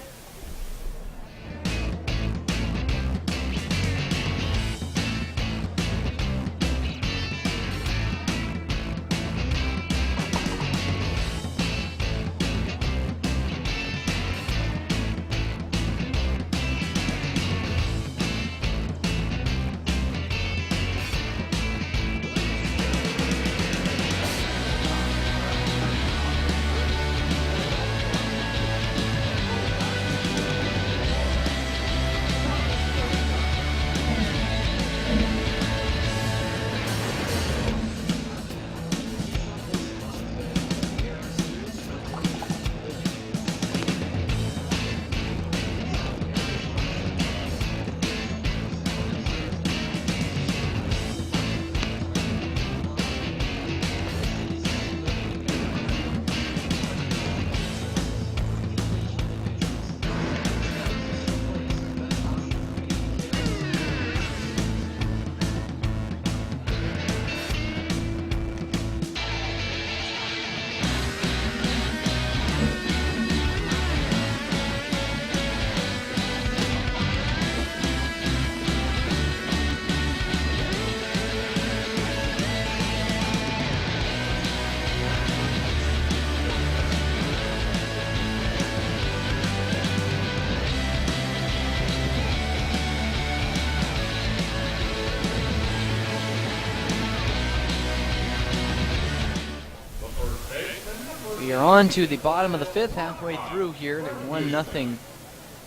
B: We are on to the bottom of the 5th, halfway through here. The 1-0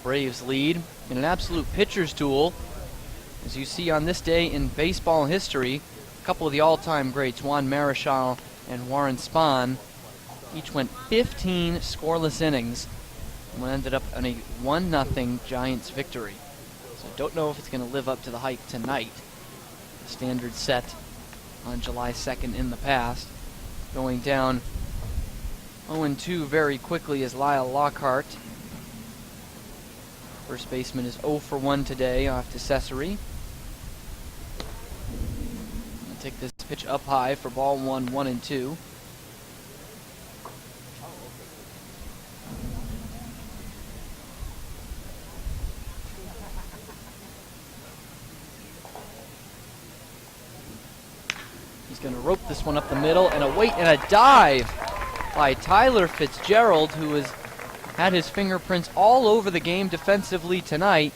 B: Braves lead in an absolute pitcher's duel. As you see on this day in baseball history, a couple of the all-time greats, Juan Marichal and Warren Spahn, each went 15 scoreless innings and ended up in a 1-0 Giants victory. So don't know if it's going to live up to the hype tonight. The standard set on July 2nd in the past. Going down 0-2 very quickly is Lyle Lockhart. First baseman is 0 for 1 today off to Cesare. I'll take this pitch up high for ball 1, 1-2. He's going to rope this one up the middle, and a wait and a dive by Tyler Fitzgerald, who has had his fingerprints all over the game defensively tonight,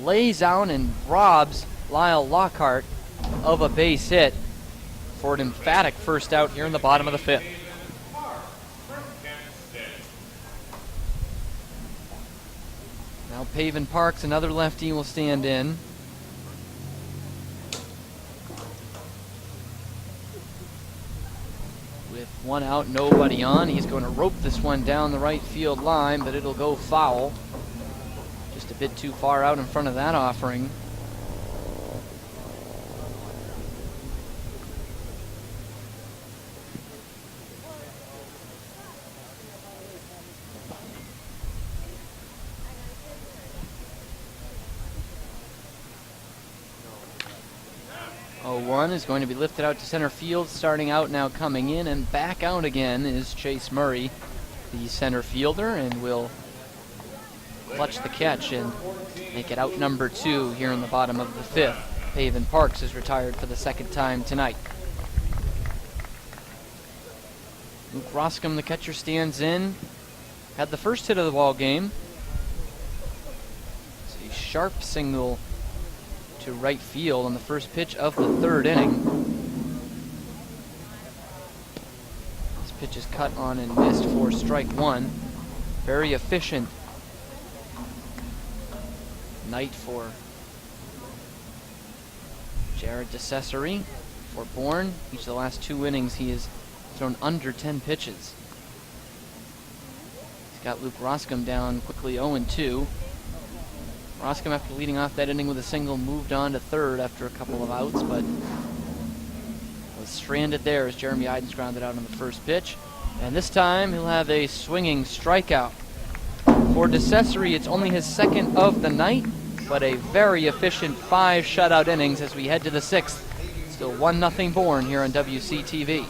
B: lays out and robs Lyle Lockhart of a base hit for an emphatic first out here in the bottom of the 5th. Now Pavin Parks, another lefty, will stand in. With 1 out, nobody on, he's going to rope this one down the right field line, but it'll go foul. Just a bit too far out in front of that offering. 2-1 is going to be lifted out to center field, starting out now, coming in, and back out again is Chase Murray, the center fielder, and will clutch the catch and make it out number 2 here in the bottom of the 5th. Haven Parks is retired for the second time tonight. Luke Roscom, the catcher, stands in. Had the first hit of the ball game. It's a sharp single to right field on the first pitch of the 3rd inning. This pitch is cut on and missed for strike 1. Very efficient night for Jared DeCesare for Bourne. Each of the last 2 innings he has thrown under 10 pitches. He's got Luke Roscom down quickly 0-2. Roscom, after leading off that inning with a single, moved on to 3rd after a couple of outs, but was stranded there as Jeremy Idens grounded out on the first pitch. And this time he'll have a swinging strikeout. For DeCesare, it's only his 2nd of the night, but a very efficient 5 shutout innings as we head to the 6th. Still 1-0 Bourne here on WCTV.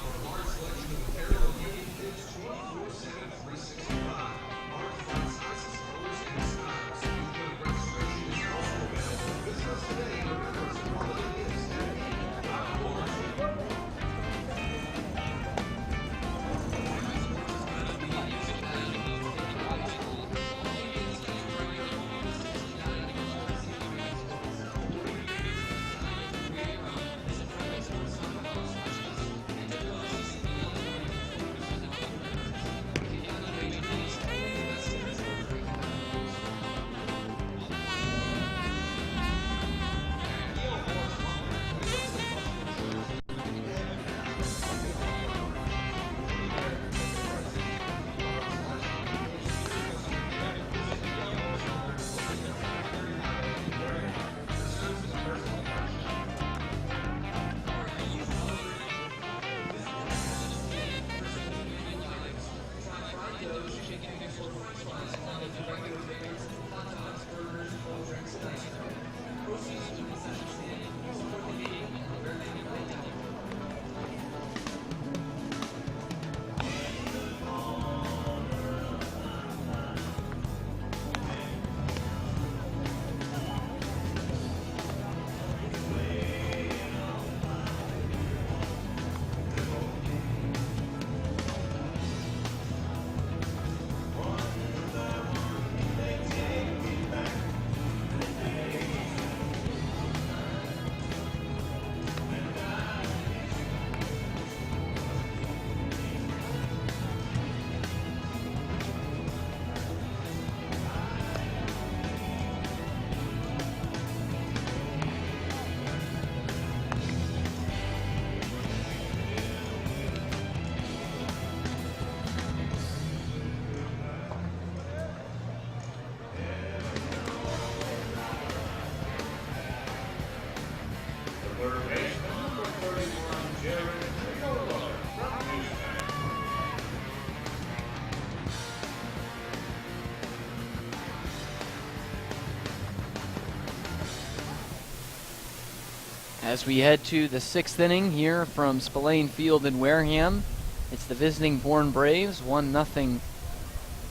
B: As we head to the 6th inning here from Spillane Field in Wareham, it's the visiting Bourne Braves, 1-0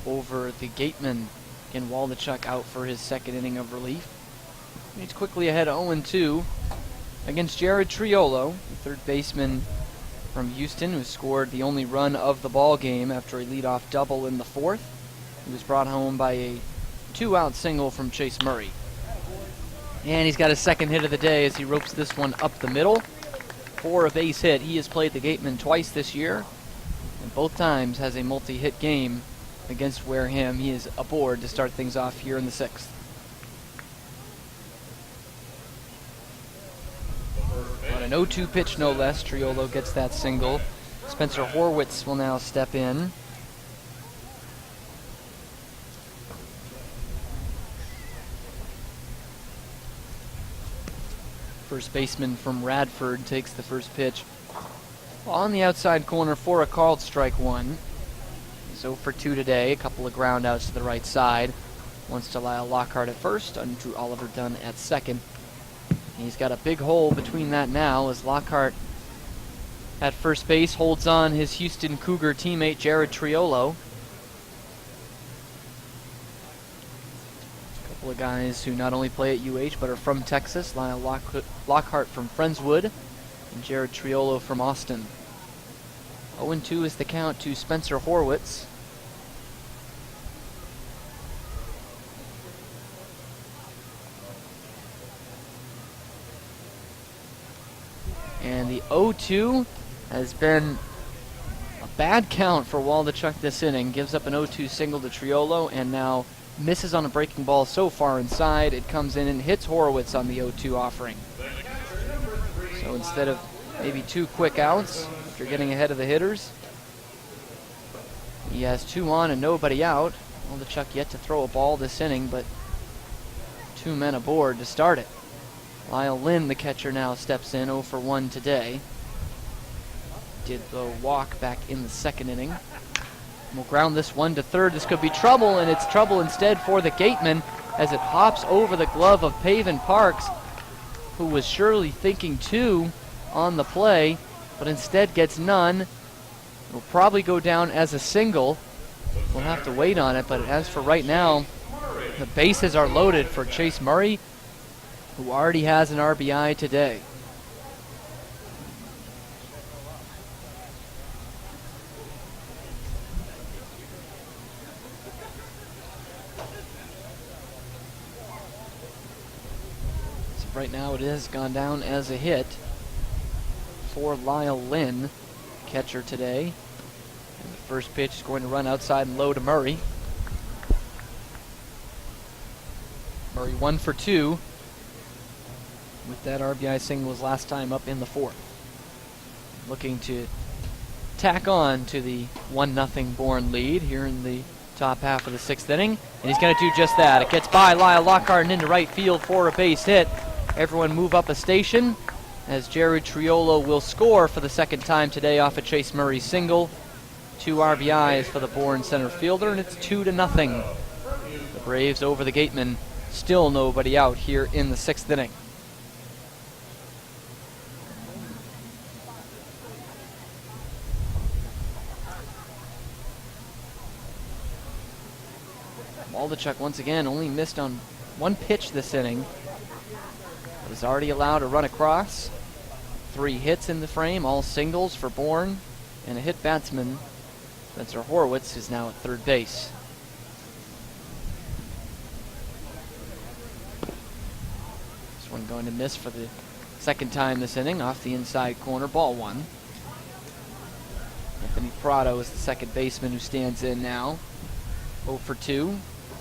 B: over the Gatemen. Again, Waldachuk out for his 2nd inning of relief. He's quickly ahead 0-2 against Jared Triolo, the 3rd baseman from Houston, who scored the only run of the ball game after a leadoff double in the 4th. He was brought home by a 2-out single from Chase Murray. And he's got his 2nd hit of the day as he ropes this one up the middle for a base hit. He has played the Gatemen twice this year, and both times has a multi-hit game against Wareham. He is aboard to start things off here in the 6th. On an 0-2 pitch, no less, Triolo gets that single. Spencer Horwitz will now step in. First baseman from Radford takes the first pitch on the outside corner for a called strike 1. He's 0 for 2 today, a couple of ground outs to the right side. Once to Lyle Lockhart at first, Andrew Oliver Dunn at 2nd. He's got a big hole between that now as Lockhart at first base holds on his Houston Cougar teammate Jared Triolo. A couple of guys who not only play at UH but are from Texas. Lyle Lockhart from Friendswood and Jared Triolo from Austin. 0-2 is the count to Spencer Horwitz. And the 0-2 has been a bad count for Waldachuk this inning. Gives up an 0-2 single to Triolo and now misses on a breaking ball so far inside. It comes in and hits Horowitz on the 0-2 offering. So instead of maybe 2 quick outs, if you're getting ahead of the hitters, he has 2 on and nobody out. Waldachuk yet to throw a ball this inning, but 2 men aboard to start it. Lyle Lynn, the catcher, now steps in, 0 for 1 today. Did the walk back in the second inning. We'll ground this one to third. This could be trouble, and it's trouble instead for the Gatemen as it hops over the glove of Paven Parks, who was surely thinking 2 on the play, but instead gets none. Will probably go down as a single. We'll have to wait on it, but as for right now, the bases are loaded for Chase Murray, who already has an RBI today. So right now it has gone down as a hit for Lyle Lynn, catcher today. And the first pitch is going to run outside and low to Murray. Murray 1 for 2. With that RBI single his last time up in the 4th. Looking to tack on to the 1-0 Bourne lead here in the top half of the 6th inning. And he's going to do just that. It gets by Lyle Lockhart and into right field for a base hit. Everyone move up a station as Jared Triolo will score for the 2nd time today off a Chase Murray single. 2 RBIs for the Bourne center fielder, and it's 2-0. The Braves over the Gatemen. Still nobody out here in the 6th inning. Waldachuk once again only missed on 1 pitch this inning. But is already allowed to run across. 3 hits in the frame, all singles for Bourne, and a hit batsman. Spencer Horwitz is now at third base. This one going to miss for the 2nd time this inning, off the inside corner, ball 1. Anthony Prado is the 2nd baseman who stands in now. 0 for 2.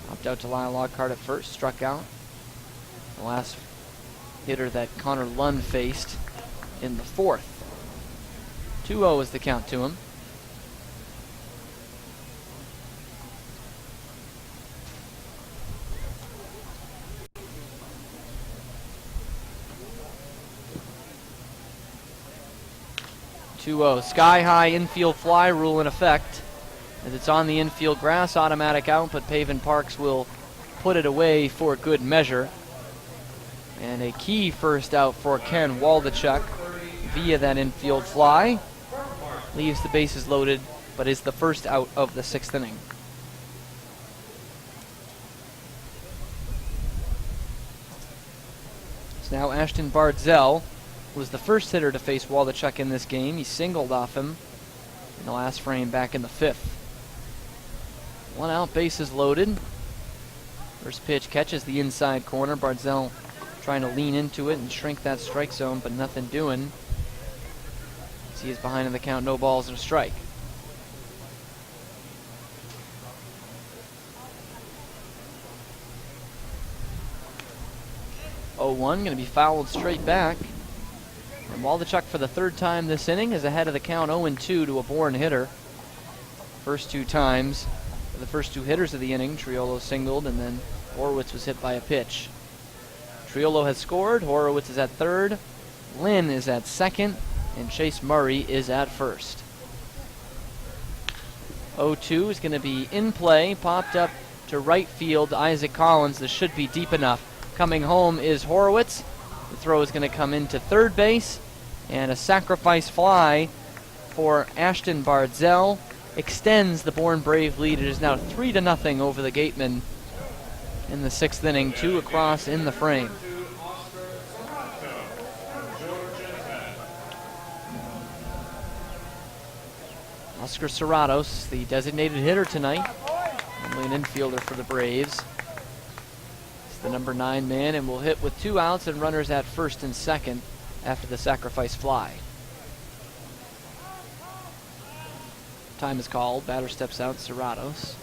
B: Hopped out to Lyle Lockhart at first, struck out. The last hitter that Connor Lund faced in the 4th. 2-0 is the count to him. Sky high infield fly rule in effect. As it's on the infield grass, automatic out, but Paven Parks will put it away for good measure. And a key first out for Ken Waldachuk via that infield fly. Leaves the bases loaded, but is the first out of the 6th inning. It's now Ashton Bardzell, who was the first hitter to face Waldachuk in this game. He singled off him in the last frame back in the 5th. 1 out, bases loaded. First pitch catches the inside corner. Bardzell trying to lean into it and shrink that strike zone, but nothing doing. As he is behind in the count, no balls and a strike. Oh, 1 going to be fouled straight back. And Waldachuk for the 3rd time this inning is ahead of the count 0-2 to a Bourne hitter. First 2 times. The first 2 hitters of the inning, Triolo singled, and then Horowitz was hit by a pitch. Triolo has scored, Horowitz is at 3rd, Lynn is at 2nd, and Chase Murray is at 1st. 0-2 is going to be in play, popped up to right field. Isaac Collins, this should be deep enough. Coming home is Horowitz. The throw is going to come into third base, and a sacrifice fly for Ashton Bardzell extends the Bourne Brave lead. It is now 3-0 over the Gatemen in the 6th inning, 2 across in the frame. Oscar Serratos, the designated hitter tonight, only an infielder for the Braves. He's the number 9 man and will hit with 2 outs and runners at first and second after the sacrifice fly. Time is called. Batter steps out, Serratos.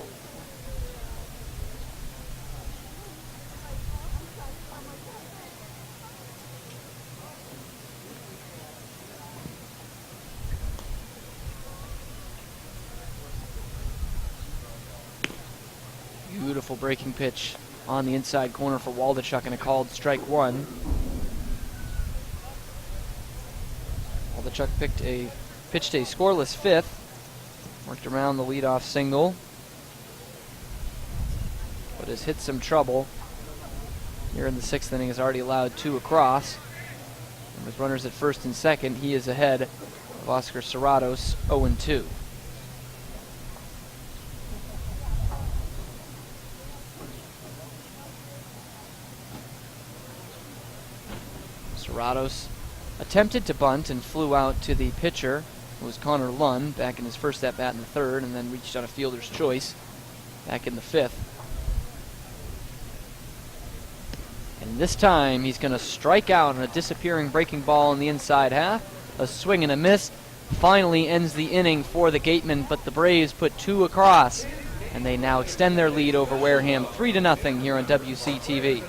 B: Beautiful breaking pitch on the inside corner for Waldachuk and a called strike 1. Waldachuk pitched a scoreless 5th. Worked around the leadoff single, but has hit some trouble. Here in the 6th inning has already allowed 2 across. And with runners at first and second, he is ahead of Oscar Serratos, 0-2. Serratos attempted to bunt and flew out to the pitcher, who was Connor Lunn, back in his first at-bat in the 3rd, and then reached on a fielder's choice back in the 5th. And this time he's going to strike out on a disappearing breaking ball in the inside half. A swing and a miss finally ends the inning for the Gatemen, but the Braves put 2 across, and they now extend their lead over Wareham 3-0 here on WCTV.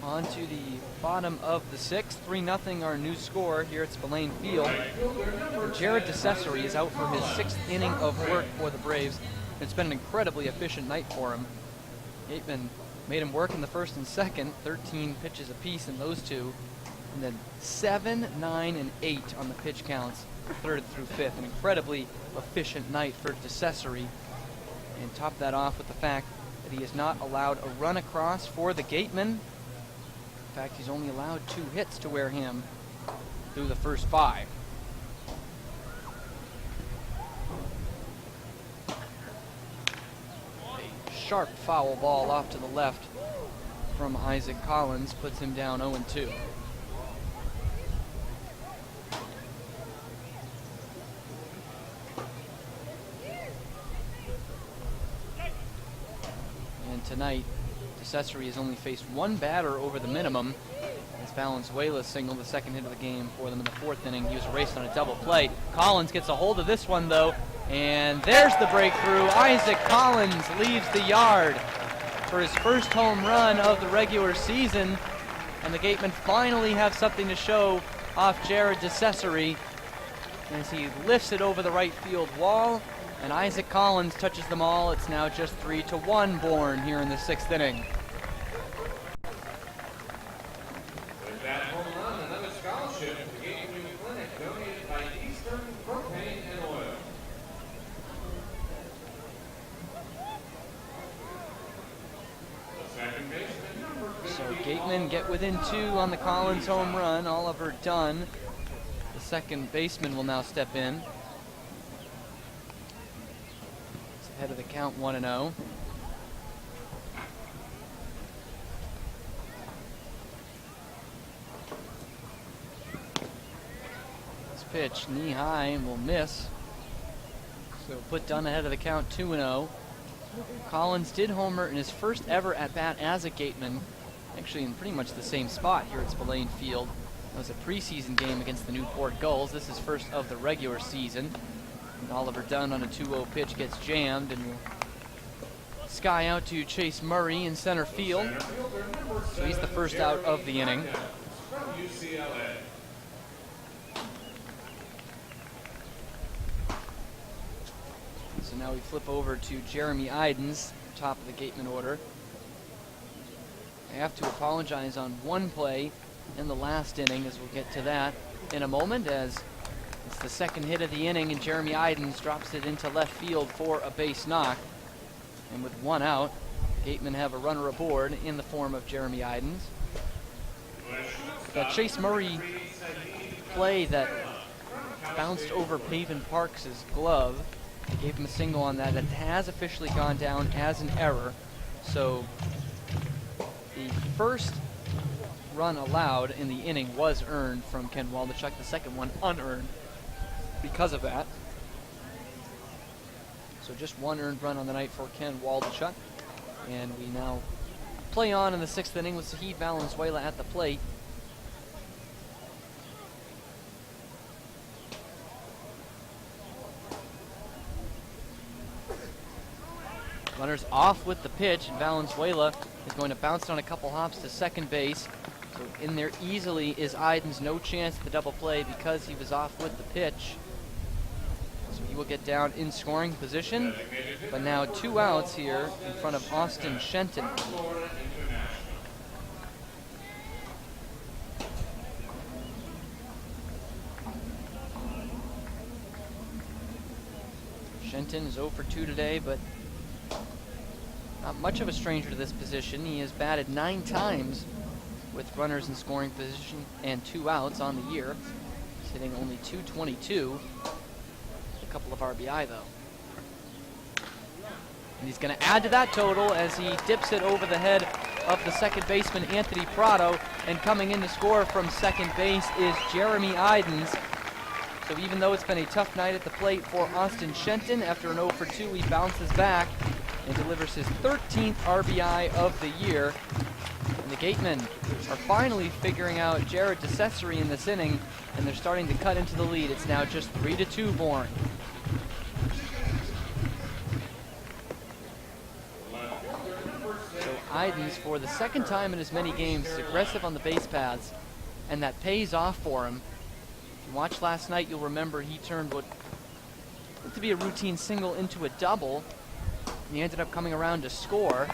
B: On to the bottom of the 6th, 3-0 our new score here at Spillane Field. Jared DeCesare is out for his 6th inning of work for the Braves. It's been an incredibly efficient night for him. Gatemen made him work in the 1st and 2nd, 13 pitches apiece in those 2, and then 7, 9, and 8 on the pitch counts, 3rd through 5th. An incredibly efficient night for DeCesare. And top that off with the fact that he has not allowed a run across for the Gatemen. In fact, he's only allowed 2 hits to Wareham through the first 5. A sharp foul ball off to the left from Isaac Collins puts him down 0-2. And tonight, DeCesare has only faced 1 batter over the minimum. As Valenzuela singled the 2nd hit of the game for them in the 4th inning. He was erased on a double play. Collins gets a hold of this one, though, and there's the breakthrough. Isaac Collins leaves the yard for his first home run of the regular season, and the Gatemen finally have something to show off Jared DeCesare. as he lifts it over the right field wall, and Isaac Collins touches them all. It's now just 3-1 Bourne here in the 6th inning.
A: With that home run, another scholarship to the Gatemen Clinic donated by Eastern Propane and Oil. The second baseman, number 50.
B: So Gatemen get within 2 on the Collins home run. Oliver Dunn, the second baseman, will now step in. It's ahead of the count, 1-0. This pitch, knee high, and will miss. So put Dunn ahead of the count, 2-0. Collins did homer in his first ever at-bat as a Gateman, actually in pretty much the same spot here at Spillane Field. It was a preseason game against the Newport Gulls. This is first of the regular season. And Oliver Dunn on a 2-0 pitch gets jammed and will sky out to Chase Murray in center field. So he's the first out of the inning.
A: From UCLA.
B: So now we flip over to Jeremy Idens, top of the Gateman order. I have to apologize on one play in the last inning, as we'll get to that in a moment, as it's the second hit of the inning and Jeremy Idens drops it into left field for a base knock. And with 1 out, Gatemen have a runner aboard in the form of Jeremy Idens. That Chase Murray play that bounced over Pavin Parks' glove, gave him a single on that. That has officially gone down as an error. So the first run allowed in the inning was earned from Ken Waldachuk. The second one unearned because of that. So just 1 earned run on the night for Ken Waldachuk. And we now play on in the 6th inning with Zahid Valenzuela at the plate. Runners off with the pitch, and Valenzuela is going to bounce on a couple hops to second base. So in there easily is Idens. No chance at the double play because he was off with the pitch. So he will get down in scoring position. But now 2 outs here in front of Austin Shenton. Shenton is 0 for 2 today, but not much of a stranger to this position. He has batted 9 times with runners in scoring position and 2 outs on the year. He's hitting only .222. A couple of RBI though. And he's going to add to that total as he dips it over the head of the second baseman Anthony Prado. And coming in to score from second base is Jeremy Idens. So even though it's been a tough night at the plate for Austin Shenton, after an 0 for 2, he bounces back and delivers his 13th RBI of the year. And the Gatemen are finally figuring out Jared DeCesare in this inning, and they're starting to cut into the lead. It's now just 3-2 Bourne. So Idens, for the second time in as many games, is aggressive on the base paths, and that pays off for him. If you watched last night, you'll remember he turned what looked to be a routine single into a double. He ended up coming around to score,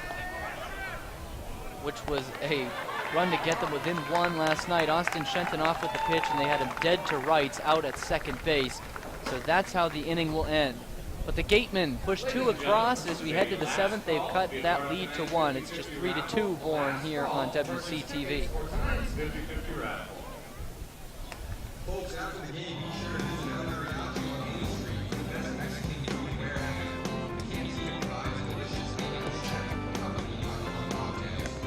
B: which was a run to get them within 1 last night. Austin Shenton off with the pitch, and they had him dead to rights out at second base. So that's how the inning will end. But the Gatemen push 2 across as we head to the 7th. They've cut that lead to 1. It's just 3-2 Bourne here on WCTV.
A: Folks, after the game, be sure to visit other out on Main Street. That's Mexican doing Wareham. Candy and fries, delicious meals, check company.com cocktails.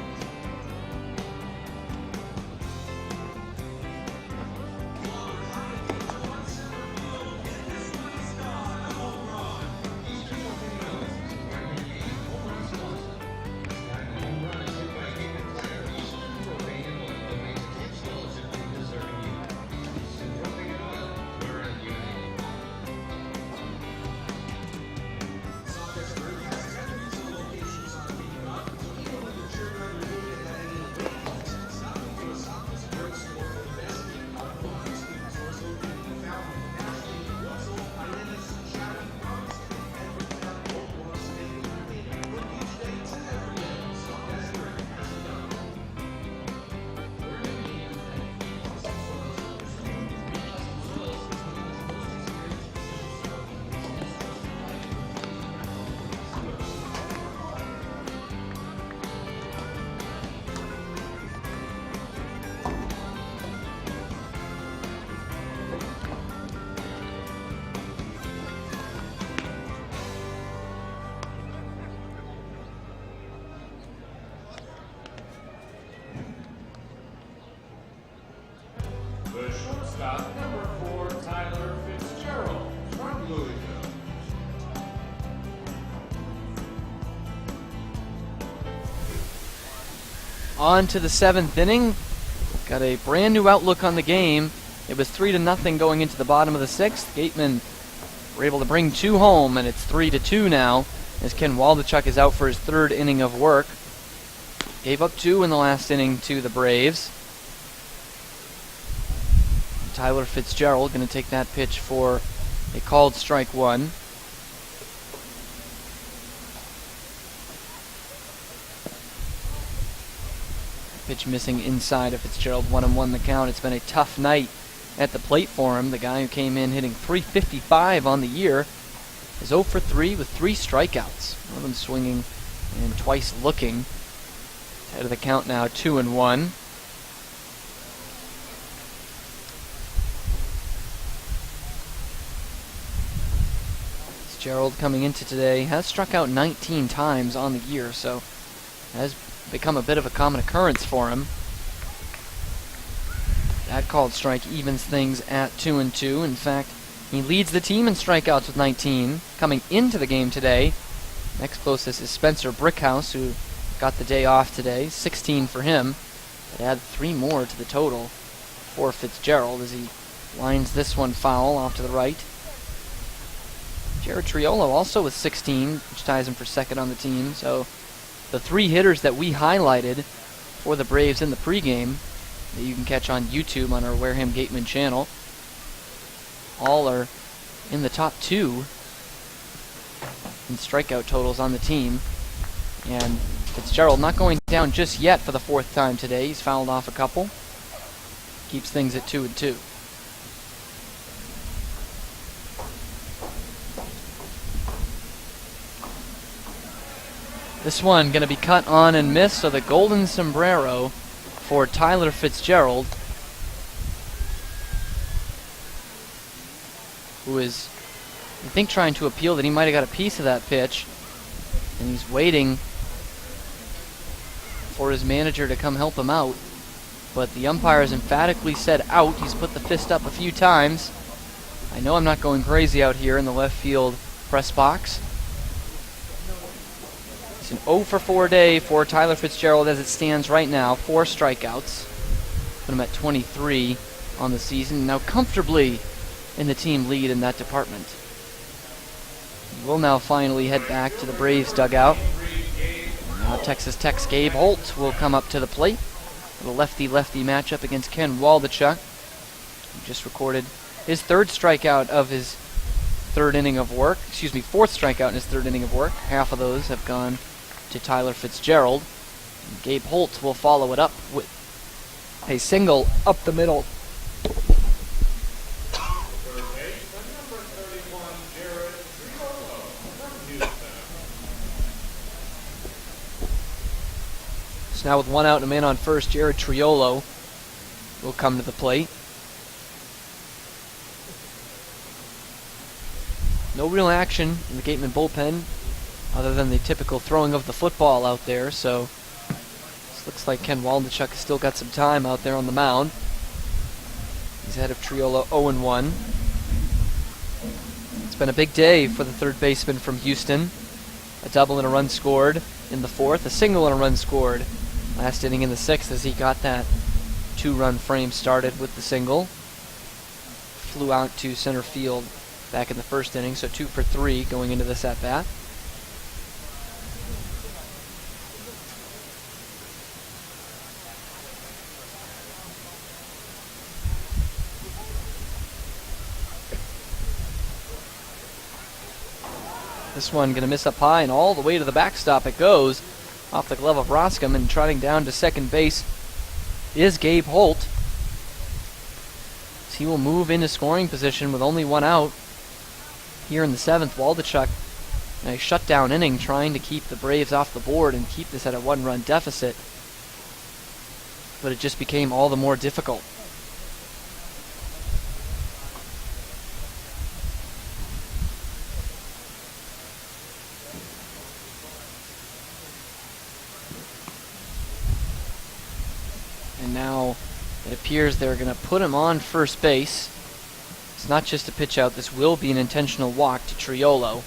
A: Whereas
B: on to the 7th inning. Got a brand new outlook on the game. It was 3-0 going into the bottom of the 6th. Gatemen were able to bring 2 home, and it's 3-2 now as Ken Waldachuk is out for his 3rd inning of work. Gave up 2 in the last inning to the Braves. Tyler Fitzgerald going to take that pitch for a called strike 1. Pitch missing inside of Fitzgerald, 1-1 the count. It's been a tough night at the plate for him. The guy who came in hitting .355 on the year is 0 for 3 with 3 strikeouts. One of them swinging and twice looking. Head of the count now, 2-1. Fitzgerald coming into today has struck out 19 times on the year, so has become a bit of a common occurrence for him. That called strike evens things at 2-2. In fact, he leads the team in strikeouts with 19. Coming into the game today, next closest is Spencer Brickhouse, who got the day off today. 16 for him. But add 3 more to the total for Fitzgerald as he lines this one foul off to the right. Jared Triolo also with 16, which ties him for 2nd on the team. So the 3 hitters that we highlighted for the Braves in the pregame that you can catch on YouTube on our Wareham Gatemen channel all are in the top 2 in strikeout totals on the team. And Fitzgerald not going down just yet for the 4th time today. He's fouled off a couple. Keeps things at 2-2. This one going to be cut on and missed, so the golden sombrero for Tyler Fitzgerald, who is, I think, trying to appeal that he might have got a piece of that pitch, and he's waiting for his manager to come help him out. But the umpire has emphatically said out. He's put the fist up a few times. I know I'm not going crazy out here in the left field press box. It's an 0 for 4 day for Tyler Fitzgerald as it stands right now. 4 strikeouts. Put him at 23 on the season. Now comfortably in the team lead in that department. We'll now finally head back to the Braves dugout. Now Texas Tech's Gabe Holt will come up to the plate. The lefty-lefty matchup against Ken Waldachuk, who just recorded his 3rd strikeout of his 3rd inning of work. 4th strikeout in his 3rd inning of work. Half of those have gone to Tyler Fitzgerald. And Gabe Holt will follow it up with a single up the middle. So now with 1 out and a man on first, Jared Triolo will come to the plate. No real action in the Gatemen bullpen other than the typical throwing of the football out there, so this looks like Ken Waldachuk has still got some time out there on the mound. He's ahead of Triolo 0-1. It's been a big day for the 3rd baseman from Houston. A double and a run scored in the 4th, a single and a run scored last inning in the 6th as he got that 2-run frame started with the single. Flew out to center field back in the 1st inning, so 2 for 3 going into this at-bat. This one going to miss up high, and all the way to the backstop it goes. Off the glove of Roscom, and trotting down to second base is Gabe Holt. He will move into scoring position with only 1 out. Here in the 7th, Waldachuk in a shutdown inning trying to keep the Braves off the board and keep this at a 1-run deficit. But it just became all the more difficult. And now it appears they're going to put him on first base. It's not just a pitch out. This will be an intentional walk to Triolo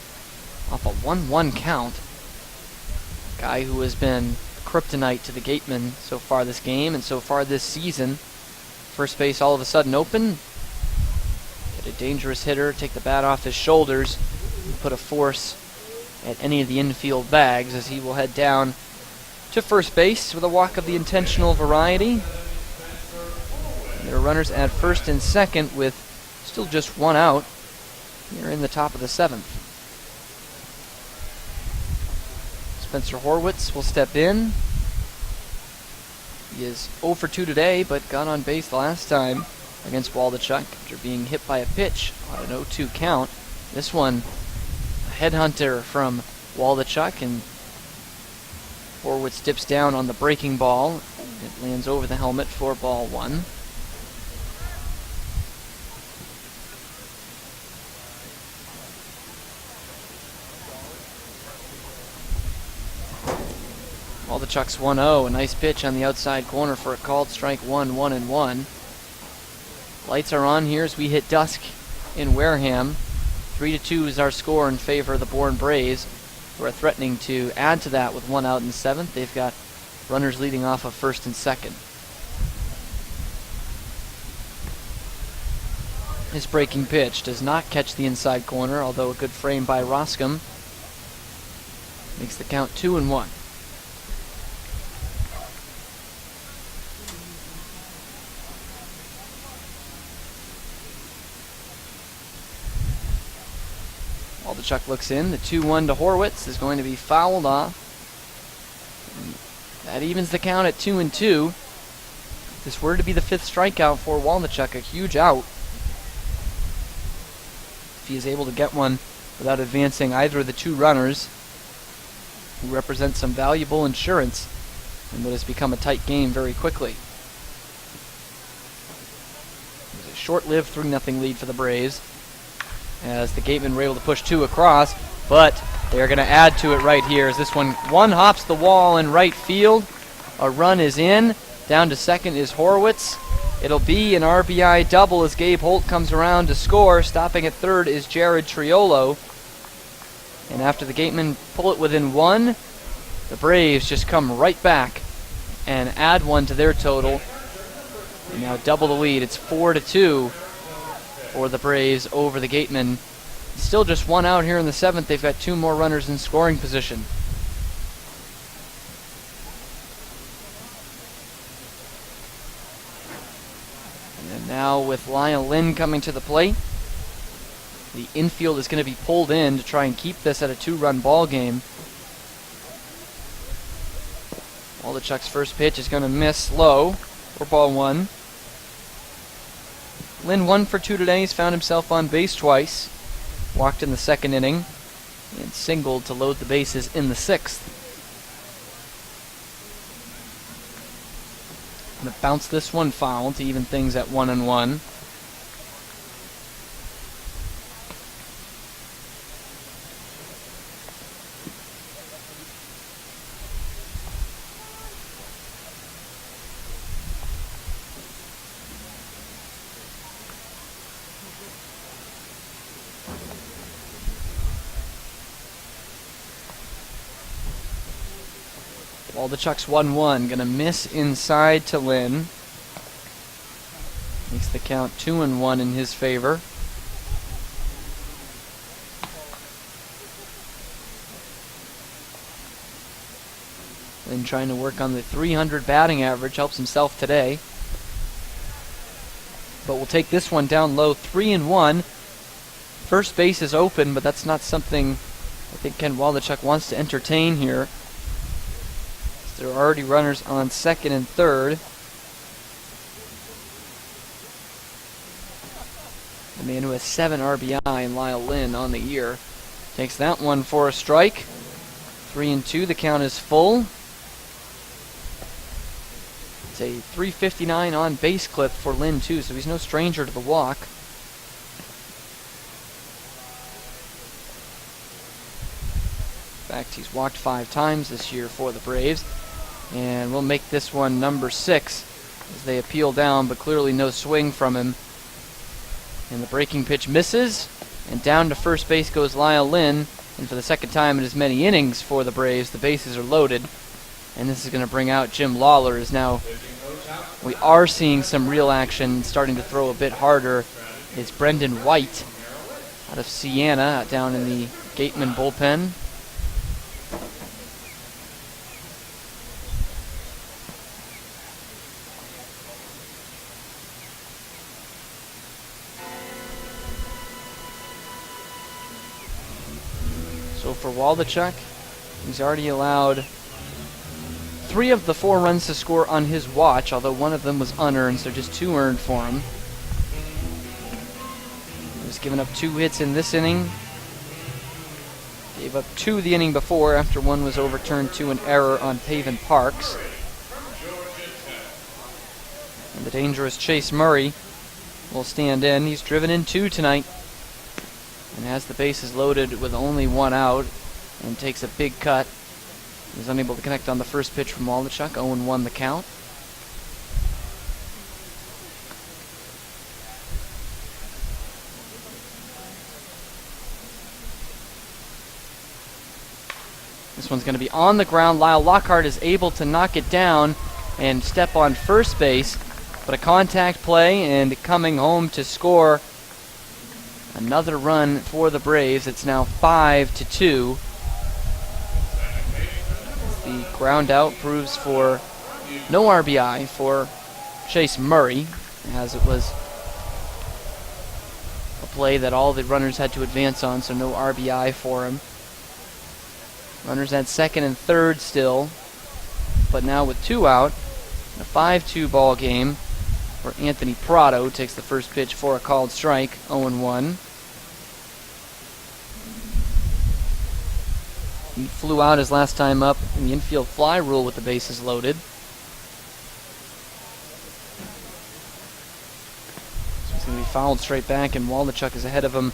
B: off a 1-1 count. Guy who has been kryptonite to the Gatemen so far this game and so far this season. First base all of a sudden open. Get a dangerous hitter, take the bat off his shoulders, and put a force at any of the infield bags as he will head down to first base with a walk of the intentional variety. And there are runners at first and second with still just one out here in the top of the seventh. Spencer Horwitz will step in. He is 0 for 2 today, but got on base the last time against Waldachuk after being hit by a pitch on an 0-2 count. This one, a headhunter from Waldachuk, and Horwitz dips down on the breaking ball. It lands over the helmet for ball one. Waldachuk's 1-0, a nice pitch on the outside corner for a called strike 1-1-1. Lights are on here as we hit dusk in Wareham. 3-2 is our score in favor of the Bourne Braves, who are threatening to add to that with one out in seventh. They've got runners leading off of first and second. His breaking pitch does not catch the inside corner, although a good frame by Roscom makes the count 2-1. Waldachuk looks in. The 2-1 to Horwitz is going to be fouled off. That evens the count at 2-2. If this were to be the fifth strikeout for Waldachuk, a huge out. If he is able to get one without advancing either of the two runners, who represent some valuable insurance in what has become a tight game very quickly. It was a short-lived 3-0 lead for the Braves, as the Gatemen were able to push two across, but they're going to add to it right here as this one hops the wall in right field. A run is in. Down to second is Horwitz. It'll be an RBI double as Gabe Holt comes around to score. Stopping at third is Jared Triolo. And after the Gatemen pull it within one, the Braves just come right back and add one to their total. And now double the lead. It's 4-2. For the Braves over the Gatemen. Still just one out here in the seventh. They've got two more runners in scoring position. And then now with Lyle Lynn coming to the plate, the infield is going to be pulled in to try and keep this at a 2-run ball game. Waldachuk's first pitch is going to miss low for ball one. Lynn 1 for 2 today. He's found himself on base twice. Walked in the second inning and singled to load the bases in the sixth. Going to bounce this one foul to even things at 1-1. Waldachuk's 1-1, gonna miss inside to Lynn. Makes the count 2-1 in his favor. Lynn trying to work on the 300 batting average, helps himself today. But we'll take this one down low, 3-1. First base is open, but that's not something I think Ken Waldachuk wants to entertain here. There are already runners on second and third. The man who has 7 RBI in Lyle Lynn on the year takes that one for a strike. 3-2, the count is full. It's a .359 on base clip for Lynn too, so he's no stranger to the walk. In fact, he's walked 5 times this year for the Braves. And we'll make this one number 6 as they appeal down, but clearly no swing from him. And the breaking pitch misses, and down to first base goes Lyle Lynn. And for the second time in as many innings for the Braves, the bases are loaded. And this is going to bring out Jim Lawler, as now we are seeing some real action, starting to throw a bit harder. Is Brendan White out of Siena, down in the Gatemen bullpen. So for Waldachuk, he's already allowed 3 of the 4 runs to score on his watch, although one of them was unearned, so just 2 earned for him. He was given up 2 hits in this inning. Gave up 2 the inning before after one was overturned to an error on Paven Parks. And the dangerous Chase Murray will stand in. He's driven in 2 tonight and has the bases loaded with only 1 out and takes a big cut. He was unable to connect on the first pitch from Waldachuk. 0-1 the count. This one's going to be on the ground. Lyle Lockhart is able to knock it down and step on first base, but a contact play, and coming home to score another run for the Braves. It's now 5-2. The ground out proves for no RBI for Chase Murray, as it was a play that all the runners had to advance on, so no RBI for him. Runners at second and third still, but now with 2 out, a 5-2 ball game where Anthony Prado takes the first pitch for a called strike, 0-1. He flew out his last time up in the infield fly rule with the bases loaded. So he's going to be fouled straight back, and Waldachuk is ahead of him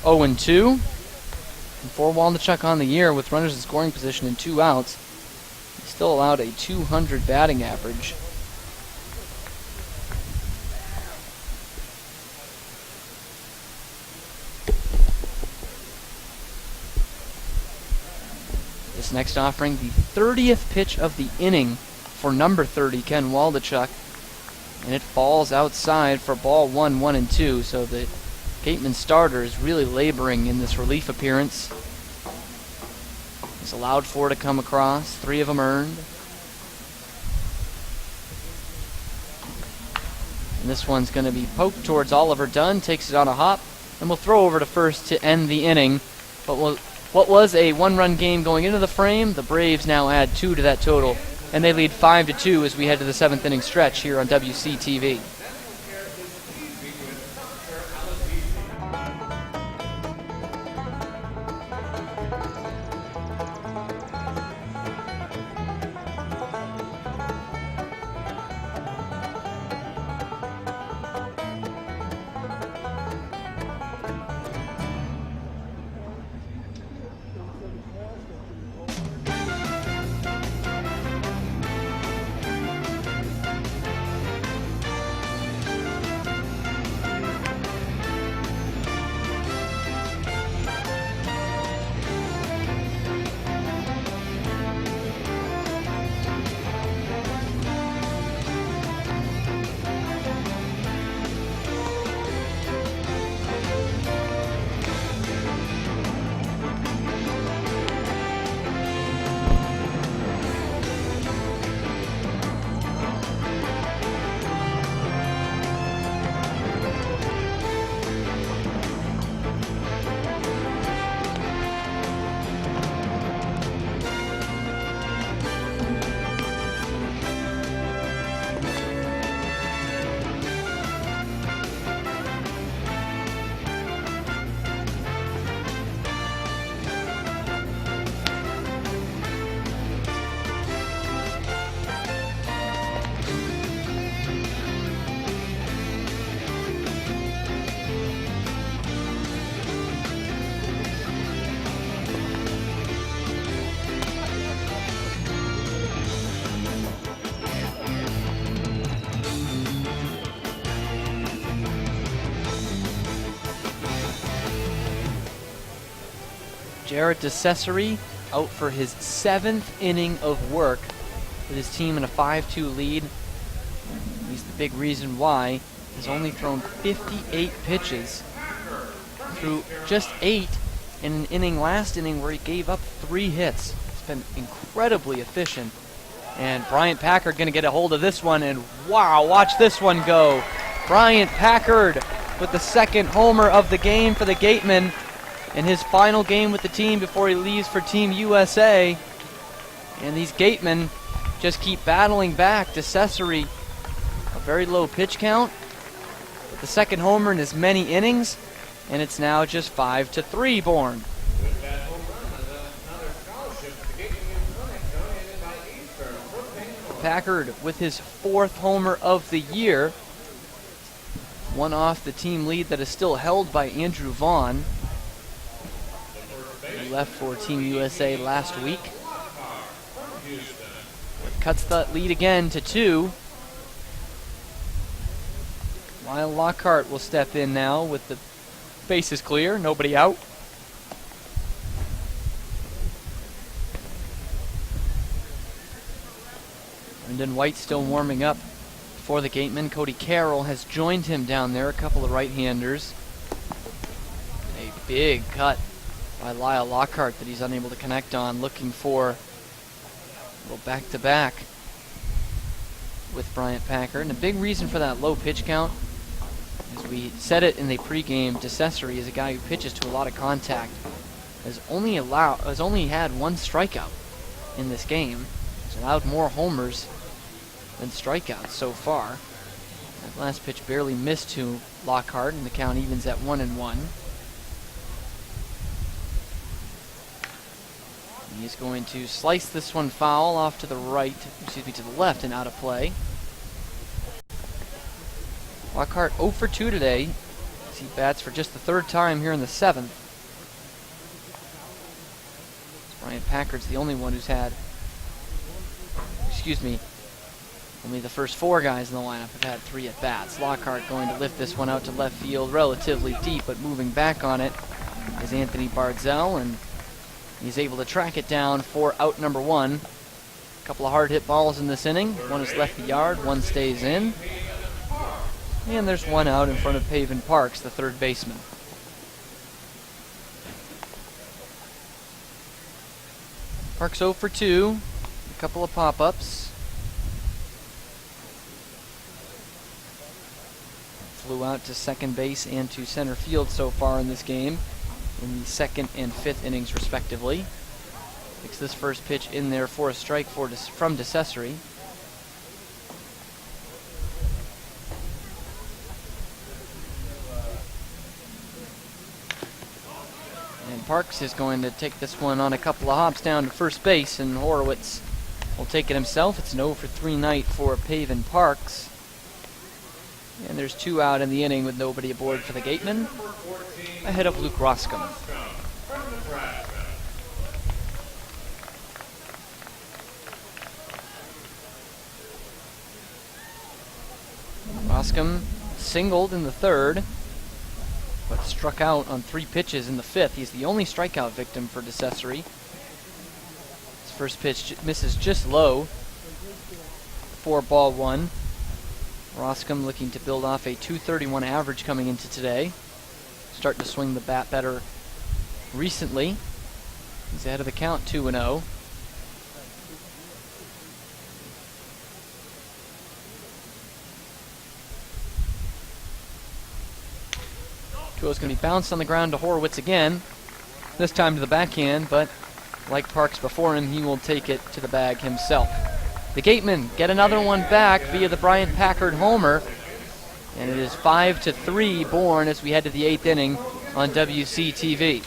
B: 0-2. And for Waldachuk on the year, with runners in scoring position and 2 outs, he still allowed a .200 batting average. This next offering, the 30th pitch of the inning for number 30, Ken Waldachuk, and it falls outside for ball 1, 1-2, so the Gateman starter is really laboring in this relief appearance. He's allowed 4 to come across, 3 of them earned. And this one's going to be poked towards Oliver Dunn, takes it on a hop, and will throw over to first to end the inning. But what was a 1-run game going into the frame, the Braves now add 2 to that total, and they lead 5-2 as we head to the 7th inning stretch here on WCTV. Jarrett DeCesare out for his 7th inning of work with his team in a 5-2 lead. He's the big reason why. He's only thrown 58 pitches, through just 8 in an inning last inning where he gave up 3 hits. It's been incredibly efficient. And Bryant Packard going to get a hold of this one, and wow, watch this one go. Bryant Packard with the second homer of the game for the Gatemen in his final game with the team before he leaves for Team USA. And these Gatemen just keep battling back. DeCesare, a very low pitch count, with the second homer in as many innings, and it's now just 5-3 Bourne. Packard with his 4th homer of the year, one off the team lead that is still held by Andrew Vaughn, who left for Team USA last week. Cuts that lead again to 2. Lyle Lockhart will step in now with the bases clear, nobody out. Brendan White still warming up for the Gatemen. Cody Carroll has joined him down there, a couple of right-handers. A big cut by Lyle Lockhart that he's unable to connect on, looking for a little back-to-back with Bryant Packard. And a big reason for that low pitch count, as we said it in the pregame, DeCesare is a guy who pitches to a lot of contact. Has only had 1 strikeout in this game. He's allowed more homers than strikeouts so far. That last pitch barely missed to Lockhart, and the count evens at 1-1. He's going to slice this one foul off to the left and out of play. Lockhart 0 for 2 today, as he bats for just the 3rd time here in the 7th. Bryant Packard's the only one who's had, only the first 4 guys in the lineup have had 3 at-bats. Lockhart going to lift this one out to left field, relatively deep, but moving back on it is Anthony Bardzell, and he's able to track it down for out number 1. A couple of hard hit balls in this inning. One has left the yard, one stays in. And there's one out in front of Pavin Parks, the 3rd baseman. Parks 0 for 2. A couple of pop-ups. Flew out to second base and to center field so far in this game, in the 2nd and 5th innings respectively. Takes this first pitch in there for a strike from DeCesare. And Parks is going to take this one on a couple of hops down to first base, and Horowitz will take it himself. It's an 0 for 3 night for Pavin Parks. And there's 2 out in the inning with nobody aboard for the Gatemen, ahead of Luke Roscom. Roscom singled in the 3rd, but struck out on 3 pitches in the 5th. He's the only strikeout victim for DeCesare. His first pitch misses just low, 4-1. Roscom looking to build off a .231 average coming into today. Starting to swing the bat better recently. He's ahead of the count, 2-0. Is going to be bounced on the ground to Horowitz again. This time to the backhand, but like Parks before him, he will take it to the bag himself. The Gatemen get another one back via the Bryant Packard homer, and it is 5-3 Bourne as we head to the 8th inning on WCTV.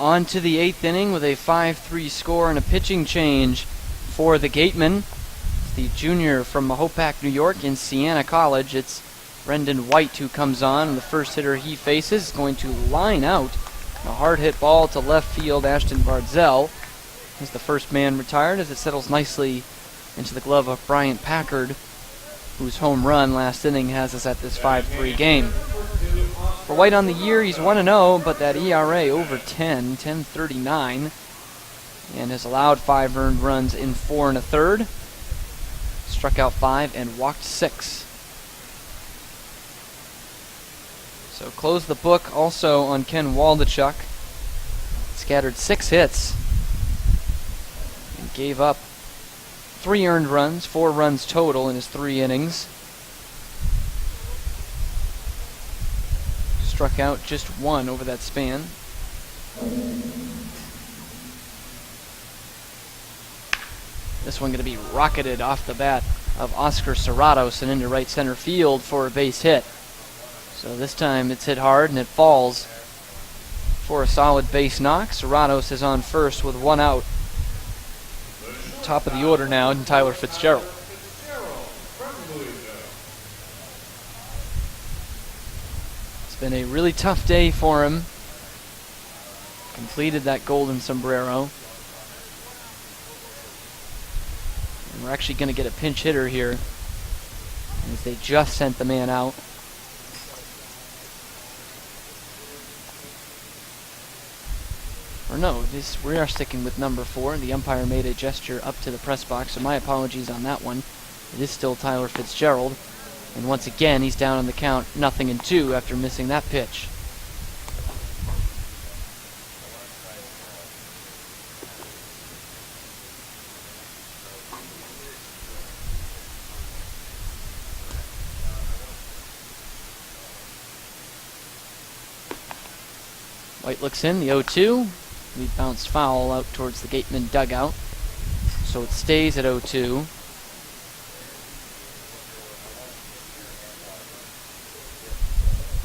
B: On to the 8th inning with a 5-3 score and a pitching change for the Gatemen. It's the junior from Mahopac, New York in Siena College. It's Brendan White who comes on, and the first hitter he faces is going to line out a hard hit ball to left field. Ashton Bardzell is the first man retired as it settles nicely into the glove of Bryant Packard, whose home run last inning has us at this 5-3 game. For White on the year, he's 1-0, but that ERA over 10.39, and has allowed 5 earned runs in 4 1/3. Struck out 5 and walked 6. So close the book also on Ken Waldachuk. Scattered 6 hits and gave up 3 earned runs, 4 runs total in his 3 innings. Struck out just 1 over that span. This one going to be rocketed off the bat of Oscar Serratos and into right center field for a base hit. So this time it's hit hard and it falls for a solid base knock. Serratos is on first with 1 out. Top of the order now in Tyler Fitzgerald. It's been a really tough day for him. Completed that golden sombrero. And we're actually going to get a pinch hitter here, as they just sent the man out. Or no, we are sticking with number 4. The umpire made a gesture up to the press box, so my apologies on that one. It is still Tyler Fitzgerald. And once again, he's down on the count 0-2 after missing that pitch. White looks in, the 0-2. We bounced foul out towards the Gateman dugout. So it stays at 0-2.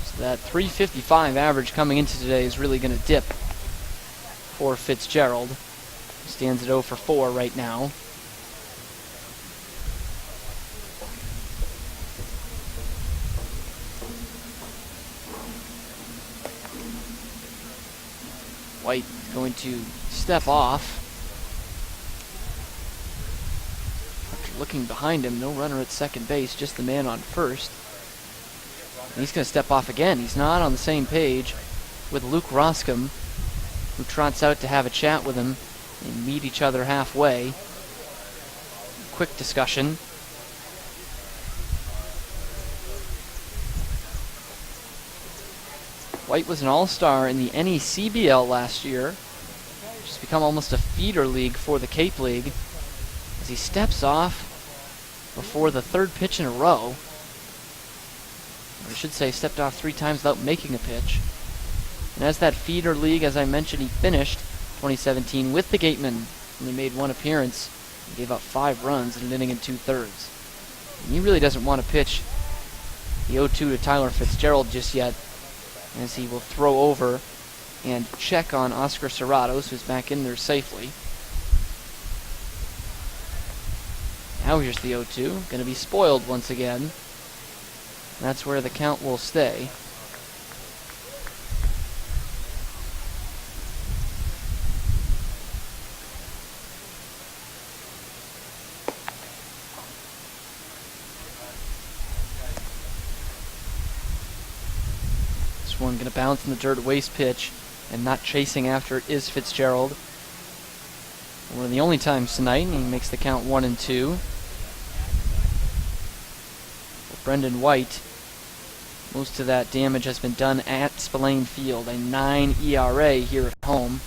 B: So that .355 average coming into today is really going to dip for Fitzgerald. He stands at 0 for 4 right now. White going to step off. After looking behind him, no runner at second base, just the man on first. And he's going to step off again. He's not on the same page with Luke Roscom, who trots out to have a chat with him and meet each other halfway. Quick discussion. White was an all-star in the NECBL last year, which has become almost a feeder league for the Cape League, as he steps off before the 3rd pitch in a row. Or I should say, stepped off 3 times without making a pitch. And as that feeder league, as I mentioned, he finished 2017 with the Gatemen. Only made 1 appearance and gave up 5 runs in an inning and 2/3. And he really doesn't want to pitch the 0-2 to Tyler Fitzgerald just yet, as he will throw over and check on Oscar Serratos, who's back in there safely. Now here's the 0-2, going to be spoiled once again. That's where the count will stay. One going to bounce in the dirt, waste pitch, and not chasing after it is Fitzgerald. One of the only times tonight, and he makes the count 1-2. For Brendan White, most of that damage has been done at Spillane Field, a 9 ERA here at home.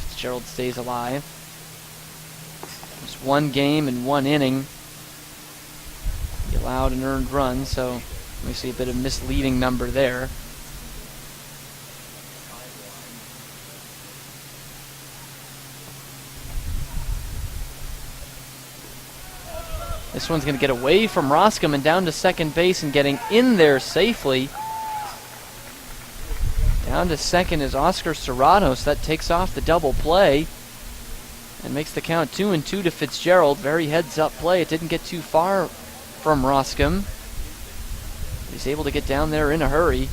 B: Fitzgerald stays alive. Just 1 game and 1 inning. He allowed an earned run, so we see a bit of misleading number there. This one's going to get away from Roscom and down to second base, and getting in there safely. Down to second is Oscar Serratos. That takes off the double play and makes the count 2-2 to Fitzgerald. Very heads-up play. It didn't get too far from Roscom. He's able to get down there in a hurry.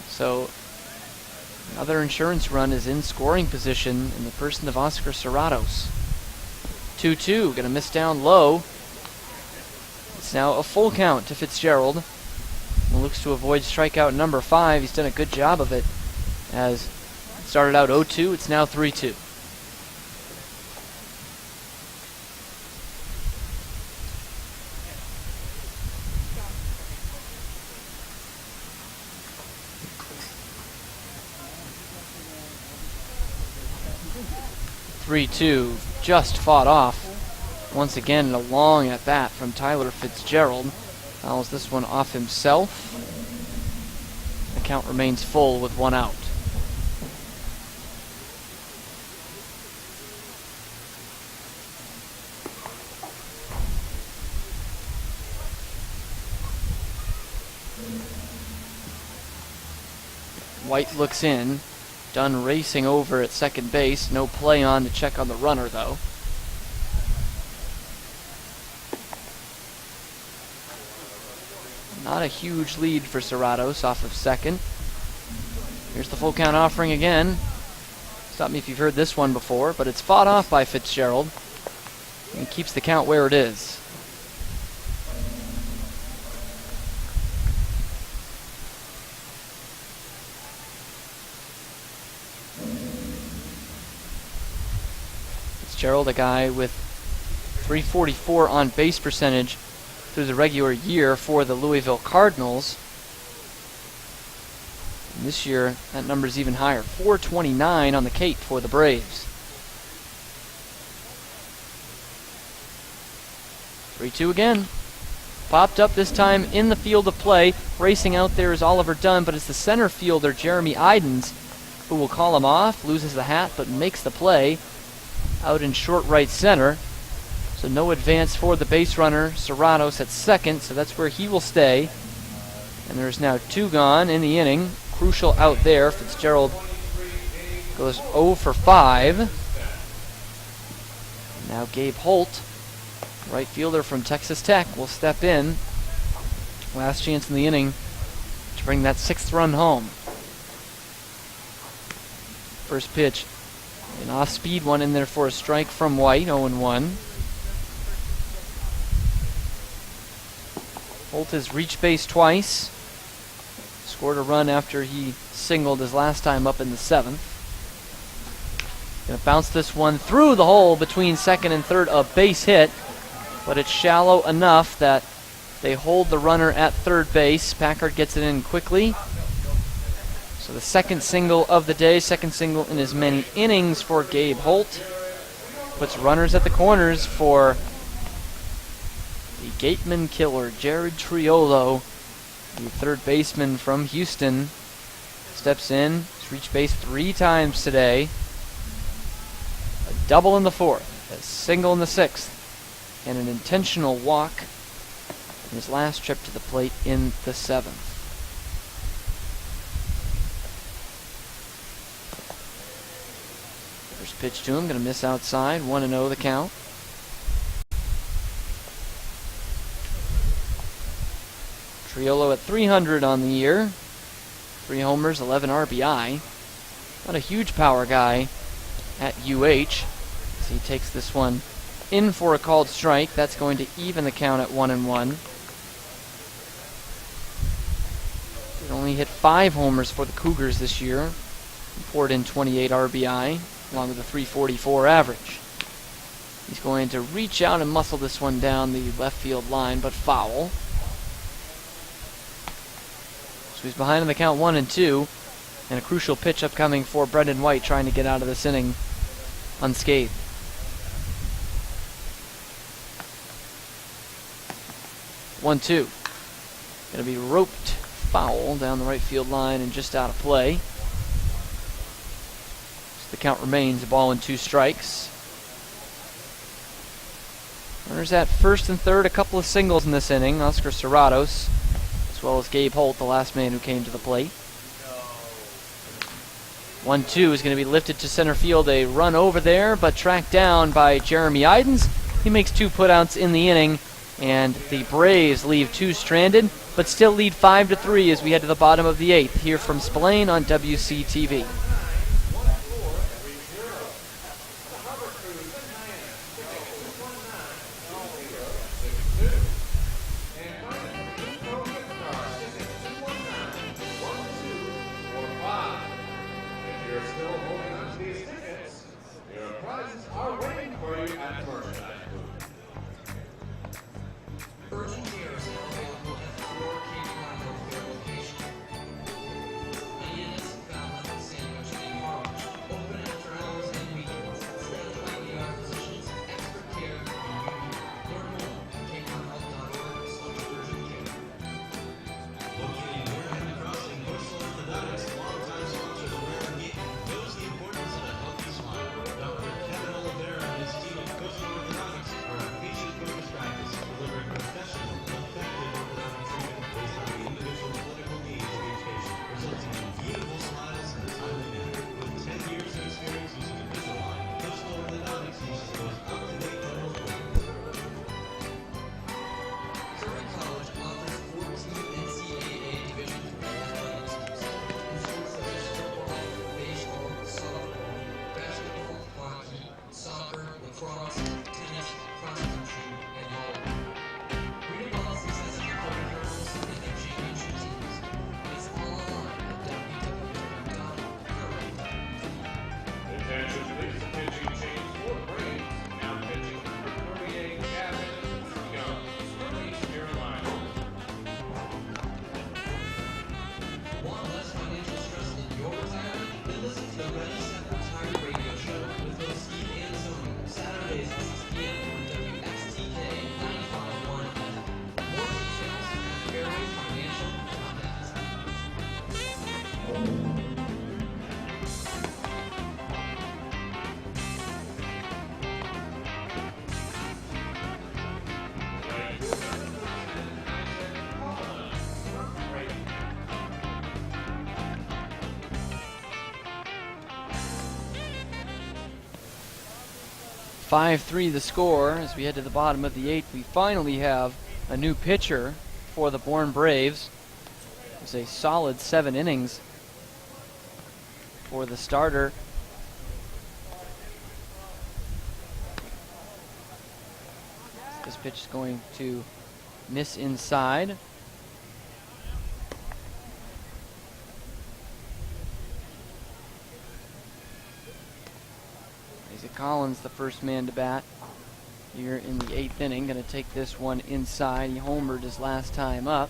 B: So another insurance run is in scoring position in the person of Oscar Serratos. 2-2, gonna miss down low. It's now a full count to Fitzgerald. And looks to avoid strikeout number 5. He's done a good job of it. As it started out 0-2, it's now 3-2. Just fought off. Once again, a long at bat from Tyler Fitzgerald. Fouls this one off himself. The count remains full with 1 out. White looks in. Dunn racing over at second base. No play on to check on the runner, though. Not a huge lead for Serratos off of second. Here's the full count offering again. Stop me if you've heard this one before, but it's fought off by Fitzgerald. And he keeps the count where it is. Fitzgerald, a guy with .344 on base percentage through the regular year for the Louisville Cardinals. And this year, that number's even higher. .429 on the Cape for the Braves. 3-2 again. Popped up this time in the field of play. Racing out there is Oliver Dunn, but it's the center fielder, Jeremy Idens, who will call him off. Loses the hat, but makes the play out in short right center. So no advance for the base runner, Serratos, at second, so that's where he will stay. And there's now 2 gone in the inning. Crucial out there. Fitzgerald goes 0 for 5. Now Gabe Holt, right fielder from Texas Tech, will step in. Last chance in the inning to bring that 6th run home. First pitch, an off-speed one in there for a strike from White, 0-1. Holt has reached base twice. Scored a run after he singled his last time up in the 7th. Gonna bounce this one through the hole between second and third, a base hit, but it's shallow enough that they hold the runner at third base. Packard gets it in quickly. So the second single of the day, second single in as many innings for Gabe Holt. Puts runners at the corners for the Gatemen killer, Jared Triolo, the third baseman from Houston. Steps in. He's reached base 3 times today. A double in the 4th, a single in the 6th, and an intentional walk in his last trip to the plate in the 7th. First pitch to him, going to miss outside, 1-0 the count. Triolo at 300 on the year. 3 homers, 11 RBI. Not a huge power guy at UH. So he takes this one in for a called strike. That's going to even the count at 1-1. He only hit 5 homers for the Cougars this year. He poured in 28 RBI, along with a .344 average. He's going to reach out and muscle this one down the left field line, but foul. So he's behind in the count 1-2, and a crucial pitch upcoming for Brendan White, trying to get out of this inning unscathed. One-two. Going to be roped foul down the right field line and just out of play. So the count remains a ball and 2 strikes. Runners at first and third, a couple of singles in this inning. Oscar Serratos as well as Gabe Holt, the last man who came to the plate. 1-2 is going to be lifted to center field. A run over there, but tracked down by Jeremy Idens. He makes 2 putouts in the inning, and the Braves leave 2 stranded, but still lead 5-3 as we head to the bottom of the 8th here from Spillane on WCTV.
A: Located in Wareham Crossing, Coastal Orthodontics, longtime sponsor of the Wareham Gatemen, knows the importance of a healthy smile. Dr. Kevin Oliveira and his team of Coastal Orthodontics are a patient-focused practice, delivering professional, effective orthodontic treatment based on the individual clinical needs of each patient, resulting in beautiful smiles in a timely manner. With 10 years of experience using Invisalign, Coastal Orthodontics uses the most up-to-date dental equipment.
C: Curry College offers 14 NCAA Division III athletic teams in sports such as football, baseball, softball, basketball, hockey, soccer, lacrosse, tennis, cross country, and volleyball. Read about the success of the Curry Girls and their championship teams. It's all online at www.curry.com.
D: Attention, please. Pitching change for Braves. Now pitching for Wareham Gatemen, North Carolina.
C: Want less financial stress in your retirement? Then listen to the Ready Set Retire Radio Show with host Steve Anzoni, Saturdays at 6 p.m. on WXTK 95.1 FM. More details at fairwayfinancial.net.
B: 5-3 the score as we head to the bottom of the 8th. We finally have a new pitcher for the Bourne Braves. It was a solid 7 innings for the starter. This pitch is going to miss inside. Isaac Collins, the first man to bat here in the 8th inning, going to take this one inside. He homered his last time up.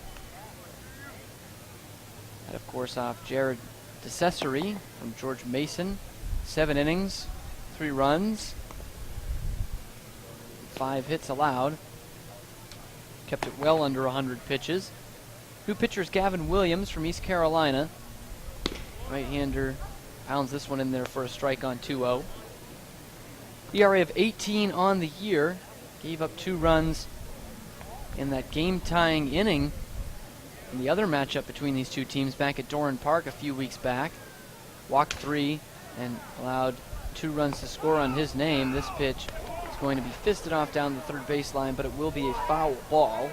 B: That, of course, off Jared DeCesare from George Mason. 7 innings, 3 runs, 5 hits allowed. Kept it well under 100 pitches. New pitcher's Gavin Williams from East Carolina. Right-hander pounds this one in there for a strike on 2-0. ERA of 18 on the year. Gave up 2 runs in that game-tying inning in the other matchup between these two teams back at Doran Park a few weeks back. Walked 3 and allowed 2 runs to score on his name. This pitch is going to be fisted off down the third baseline, but it will be a foul ball.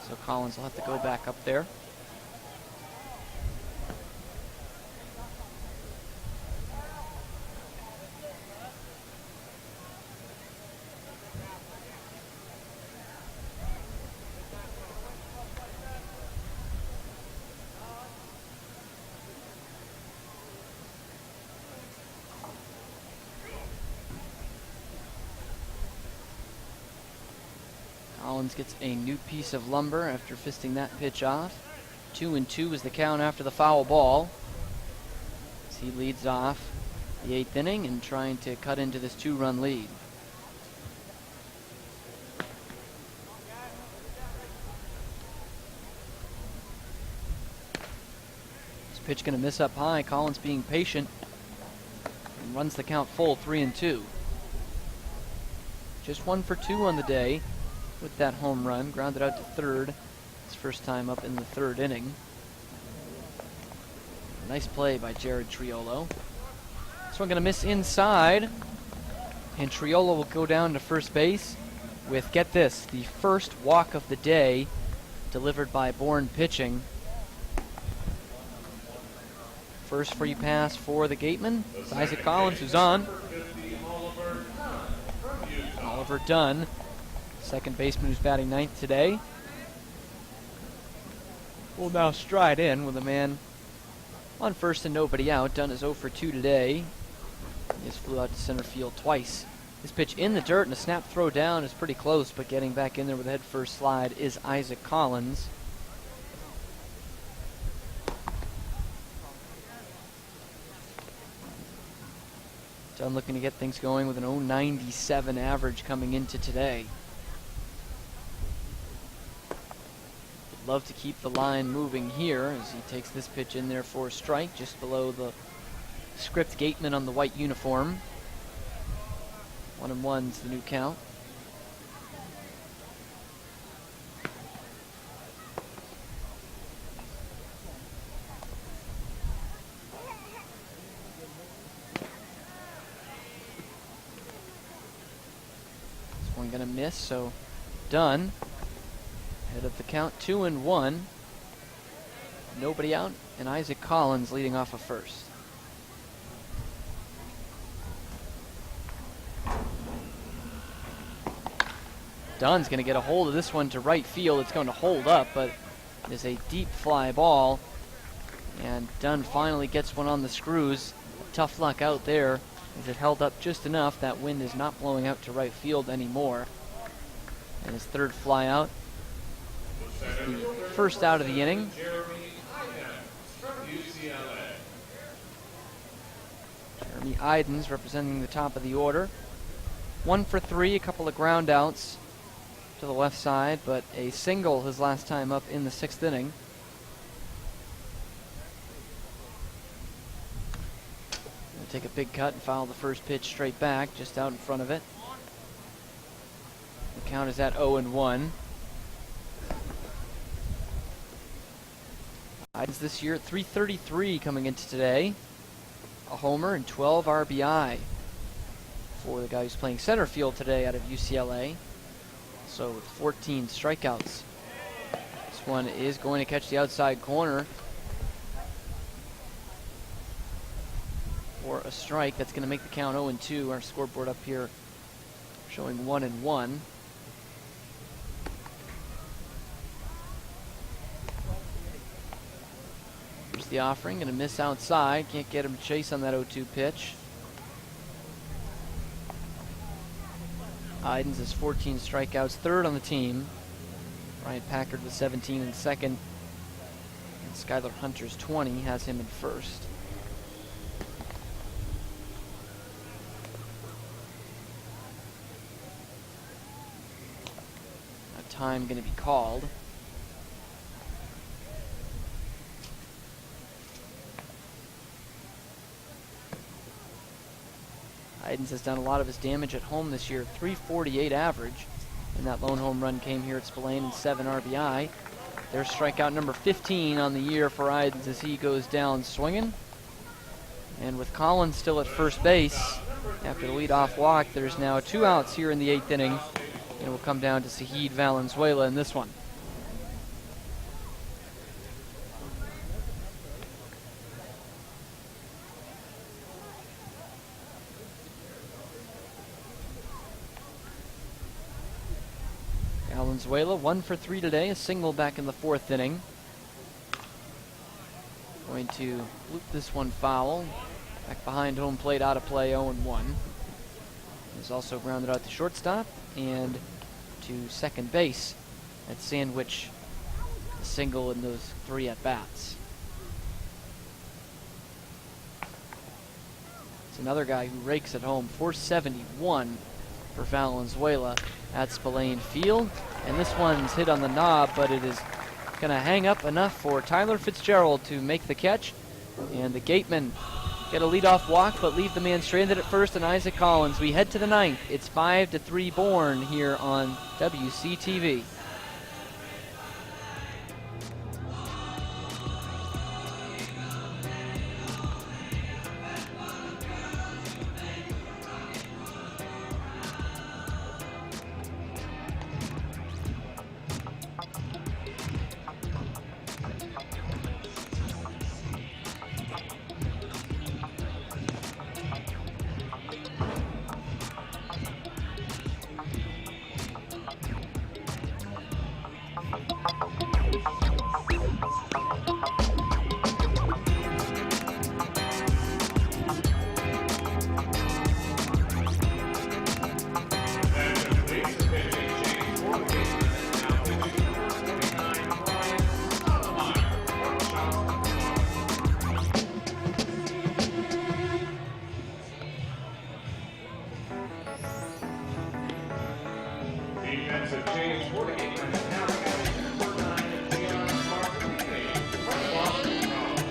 B: So Collins will have to go back up there. Collins gets a new piece of lumber after fisting that pitch off. 2-2 is the count after the foul ball, as he leads off the 8th inning and trying to cut into this 2-run lead. This pitch going to miss up high. Collins being patient and runs the count full, 3-2. Just 1 for 2 on the day with that home run, grounded out to third. His first time up in the third inning. Nice play by Jared Triolo. This one going to miss inside. And Triolo will go down to first base with, get this, the first walk of the day delivered by Bourne pitching. First free pass for the Gatemen. It's Isaac Collins who's on. Oliver Dunn, second baseman who's batting ninth today, will now stride in with a man on first and nobody out. Dunn is 0 for 2 today. He just flew out to center field twice. This pitch in the dirt and a snap throw down is pretty close, but getting back in there with a head first slide is Isaac Collins. Dunn looking to get things going with an 0.97 average coming into today. Would love to keep the line moving here as he takes this pitch in there for a strike just below the script Gateman on the white uniform. 1-1's the new count. This one gonna miss, so Dunn head of the count, 2-1. Nobody out, and Isaac Collins leading off of first. Dunn's going to get a hold of this one to right field. It's going to hold up, but it is a deep fly ball. And Dunn finally gets one on the screws. Tough luck out there as it held up just enough. That wind is not blowing out to right field anymore. And his third fly out. The first out of the inning. Jeremy Idens representing the top of the order. 1 for 3, a couple of ground outs to the left side, but a single his last time up in the 6th inning. He'll take a big cut and foul the first pitch straight back, just out in front of it. The count is at 0-1. Idens this year at .333 coming into today. A homer and 12 RBI for the guy who's playing center field today out of UCLA. So with 14 strikeouts. This one is going to catch the outside corner for a strike. That's going to make the count 0-2. Our scoreboard up here showing 1-1. Here's the offering, going to miss outside. Can't get him to chase on that 0-2 pitch. Idens has 14 strikeouts, third on the team. Ryan Packard with 17 in second. And Skylar Hunter's 20 has him in first. A time going to be called. Idens has done a lot of his damage at home this year, .348 average, and that lone home run came here at Spillane and 7 RBI. There's strikeout number 15 on the year for Idens as he goes down swinging. And with Collins still at first base after the leadoff walk, there's now 2 outs here in the 8th inning, and it will come down to Zahid Valenzuela in this one. Valenzuela 1 for 3 today, a single back in the 4th inning. Going to loop this one foul. Back behind home plate, out of play, 0-1. He's also grounded out to shortstop and to second base at sandwich the single in those 3 at-bats. It's another guy who rakes at home, .471 for Valenzuela at Spillane Field. And this one's hit on the knob, but it is going to hang up enough for Tyler Fitzgerald to make the catch. And the Gatemen get a leadoff walk, but leave the man stranded at first, and Isaac Collins. We head to the 9th. It's 5-3 Bourne here on WCTV.
D: Attention please, the pitching change for the Gatemen. Now pitching number 49, Ryan Stoudemire from Charleston. Defensive change for the Gatemen. Now pitching number 9, Gian Martini from Boston College.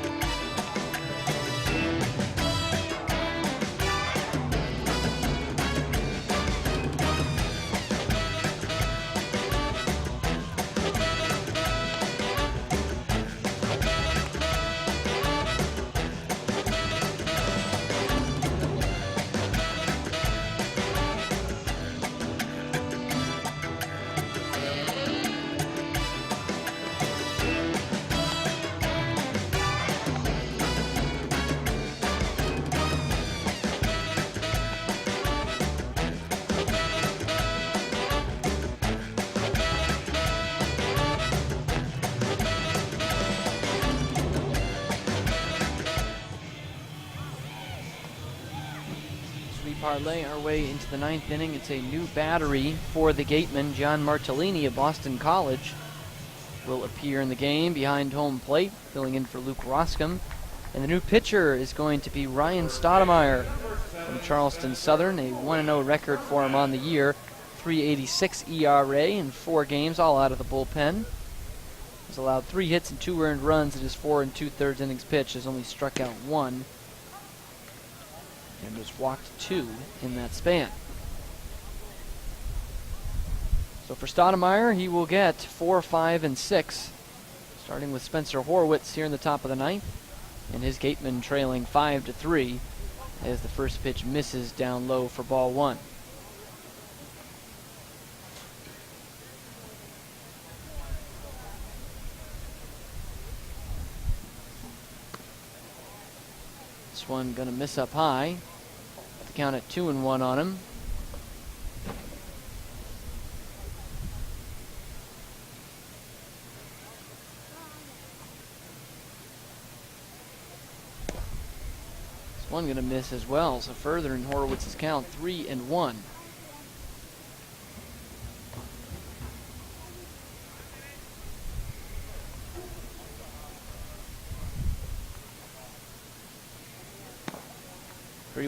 B: As we parlay our way into the 9th inning, it's a new battery for the Gatemen. John Martellini of Boston College will appear in the game behind home plate, filling in for Luke Roscom. And the new pitcher is going to be Ryan Stoudemire from Charleston Southern, a 1-0 record for him on the year, 3.86 ERA in 4 games, all out of the bullpen. He's allowed 3 hits and 2 earned runs in his 4 2/3 innings pitched. Has only struck out 1 and has walked 2 in that span. So for Stoudemire, he will get 4, 5, and 6, starting with Spencer Horwitz here in the top of the 9th, and his Gatemen trailing 5-3 as the first pitch misses down low for ball 1. This one gonna miss up high. The count at 2-1 on him. This one gonna miss as well, so further in Horowitz's count, 3-1.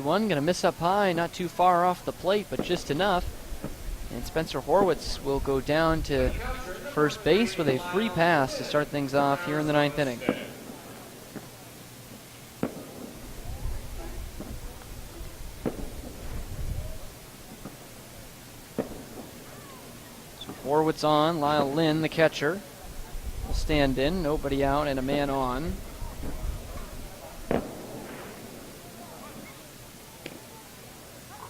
B: One gonna miss up high, not too far off the plate, but just enough. And Spencer Horwitz will go down to first base with a free pass to start things off here in the 9th inning. So Horwitz on, Lyle Lynn, the catcher, will stand in, nobody out and a man on.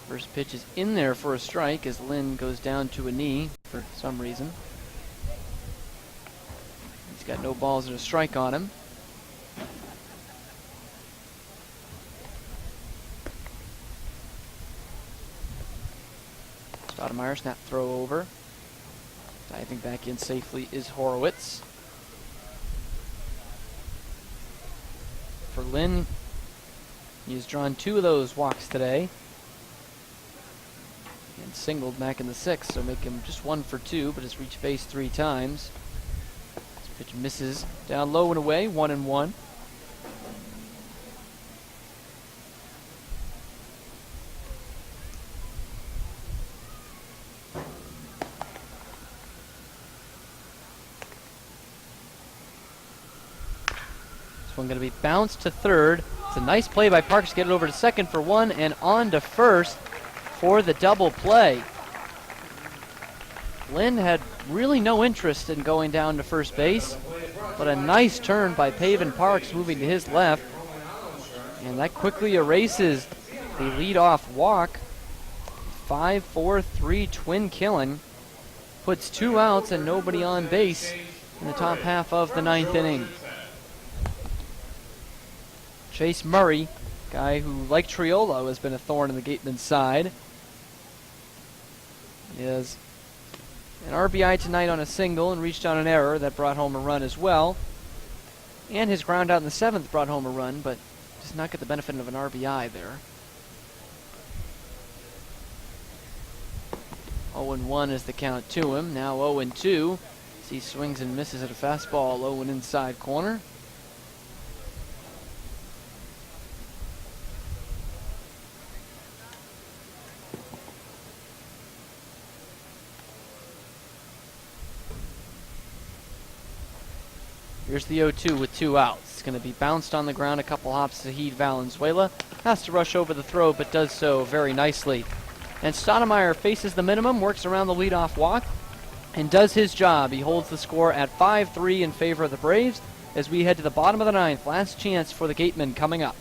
B: First pitch is in there for a strike as Lynn goes down to a knee for some reason. He's got no balls and a strike on him. Stoudemire, snap throw over. Diving back in safely is Horwitz. For Lynn, he has drawn 2 of those walks today. And singled back in the 6th, so make him just 1 for 2, but has reached base 3 times. This pitch misses down low and away, 1-1. This one going to be bounced to third. It's a nice play by Parks to get it over to second for 1 and on to first for the double play. Lynn had really no interest in going down to first base, but a nice turn by Paven Parks moving to his left. And that quickly erases the leadoff walk. 5-4-3 twin killing. Puts 2 outs and nobody on base in the top half of the 9th inning. Chase Murray, guy who, like Triolo, has been a thorn in the Gatemen's side, is An RBI tonight on a single and reached on an error that brought home a run as well. And his ground out in the 7th brought home a run, but does not get the benefit of an RBI there. 0-1 is the count to him. Now 0-2. As he swings and misses at a fastball low and inside corner. Here's the 0-2 with 2 outs. It's going to be bounced on the ground a couple hops to Heed Valenzuela. Has to rush over the throw, but does so very nicely. And Stoudemire faces the minimum, works around the leadoff walk, and does his job. He holds the score at 5-3 in favor of the Braves as we head to the bottom of the 9th. Last chance for the Gatemen coming up.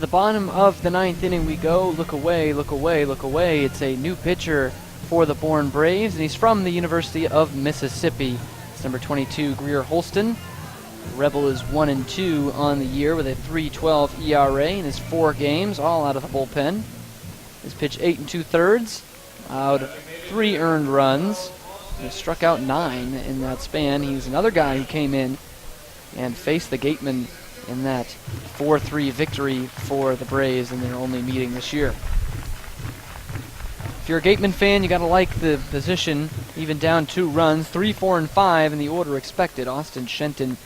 B: The bottom of the 9th inning we go. Look away, look away, look away. It's a new pitcher for the Bourne Braves, and he's from the University of Mississippi. It's number 22, Greer Holston. The Rebel is 1-2 on the year with a 3.12 ERA in his 4 games, all out of the bullpen. He's pitched 8 2/3, allowed 3 earned runs, and struck out 9 in that span. He's another guy who came in and faced the Gatemen in that 4-3 victory for the Braves in their only meeting this year. If you're a Gatemen fan, you got to like the position, even down 2 runs. 3, 4, and 5 in the order expected. Austin Shenton,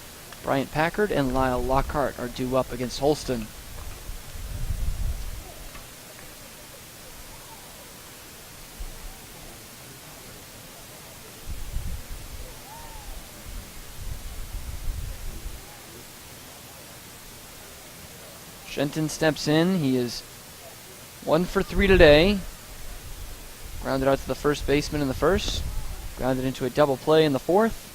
B: Bryant Packard, and Lyle Lockhart are due up against Holston. Shenton steps in. He is 1 for 3 today. Grounded out to the first baseman in the first. Grounded into a double play in the 4th.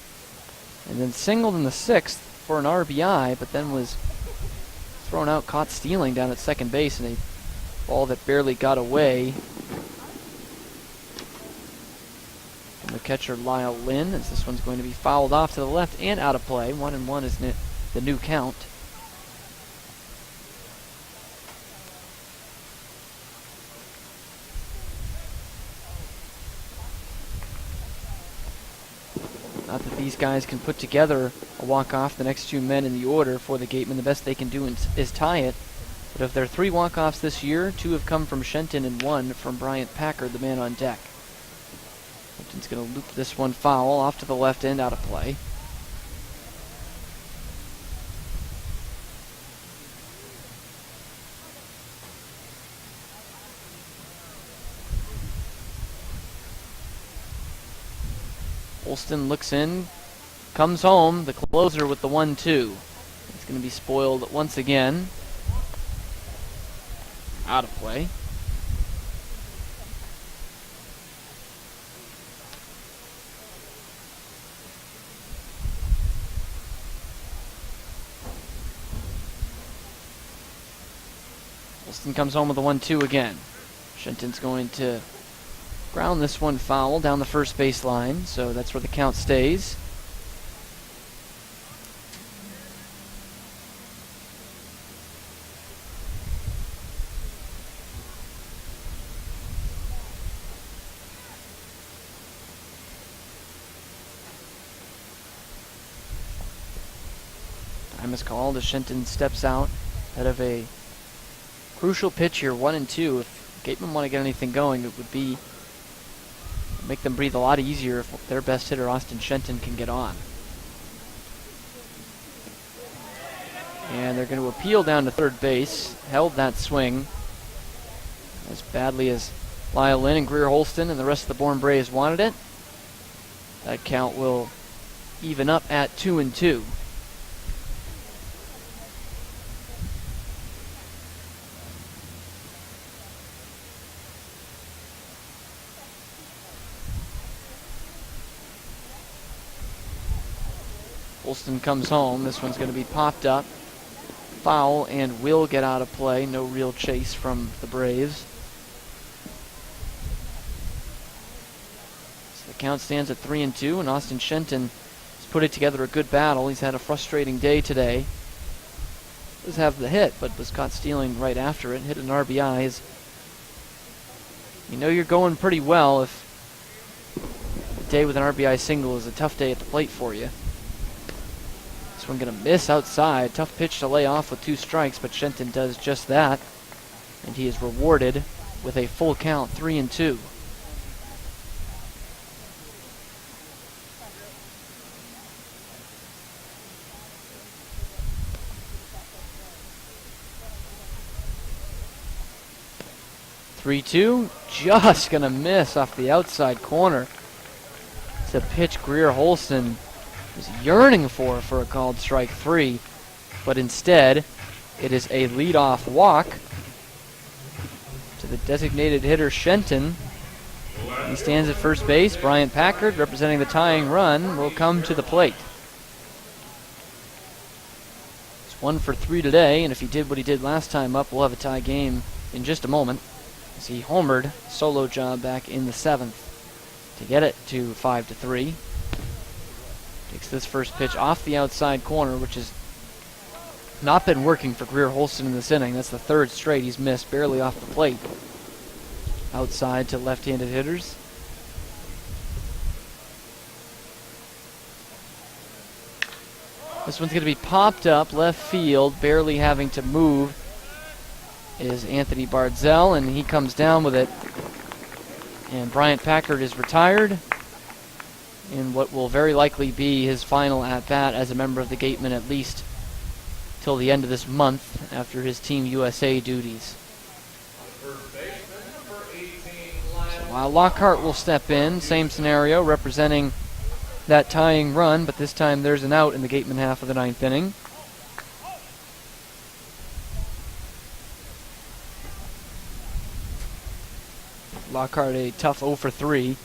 B: And then singled in the 6th for an RBI, but then was thrown out, caught stealing down at second base in a ball that barely got away from the catcher Lyle Lynn, as this one's going to be fouled off to the left and out of play. 1-1 is the new count. Not that these guys can put together a walk-off, the next 2 men in the order for the Gatemen. The best they can do is tie it. But of their 3 walk-offs this year, 2 have come from Shenton and 1 from Bryant Packard, the man on deck. Shenton's going to loop this one foul off to the left end, out of play. Holston looks in, comes home, the closer with the 1-2. It's going to be spoiled once again. Out of play. Holston comes home with the 1-2 again. Shenton's going to ground this one foul down the first baseline, so that's where the count stays. Time is called as Shenton steps out ahead of a crucial pitch here, 1-2. If Gatemen want to get anything going, it would be make them breathe a lot easier if their best hitter, Austin Shenton, can get on. And they're going to appeal down to third base. Held that swing as badly as Lyle Lynn and Greer Holston and the rest of the Bourne Braves wanted it. That count will even up at 2-2. Holston comes home. This one's going to be popped up. Foul and will get out of play. No real chase from the Braves. So the count stands at 3-2, and Austin Shenton has put it together a good battle. He's had a frustrating day today. Does have the hit, but was caught stealing right after it. Hit an RBI. You know you're going pretty well if a day with an RBI single is a tough day at the plate for you. This one going to miss outside. Tough pitch to lay off with 2 strikes, but Shenton does just that. And he is rewarded with a full count, 3-2. Just going to miss off the outside corner. It's a pitch Greer Holston was yearning for a called strike 3, but instead it is a leadoff walk to the designated hitter Shenton. He stands at first base. Bryant Packard, representing the tying run, will come to the plate. It's 1 for 3 today, and if he did what he did last time up, we'll have a tie game in just a moment, as he homered, solo job back in the 7th to get it to 5-3. Takes this first pitch off the outside corner, which has not been working for Greer Holston in this inning. That's the 3rd straight he's missed, barely off the plate. Outside to left-handed hitters. This one's going to be popped up left field, barely having to move is Anthony Bardzell, and he comes down with it. And Bryant Packard is retired in what will very likely be his final at-bat as a member of the Gatemen, at least till the end of this month after his Team USA duties. So while Lockhart will step in, same scenario, representing that tying run, but this time there's an out in the Gatemen half of the 9th inning. Lockhart a tough 0 for 3.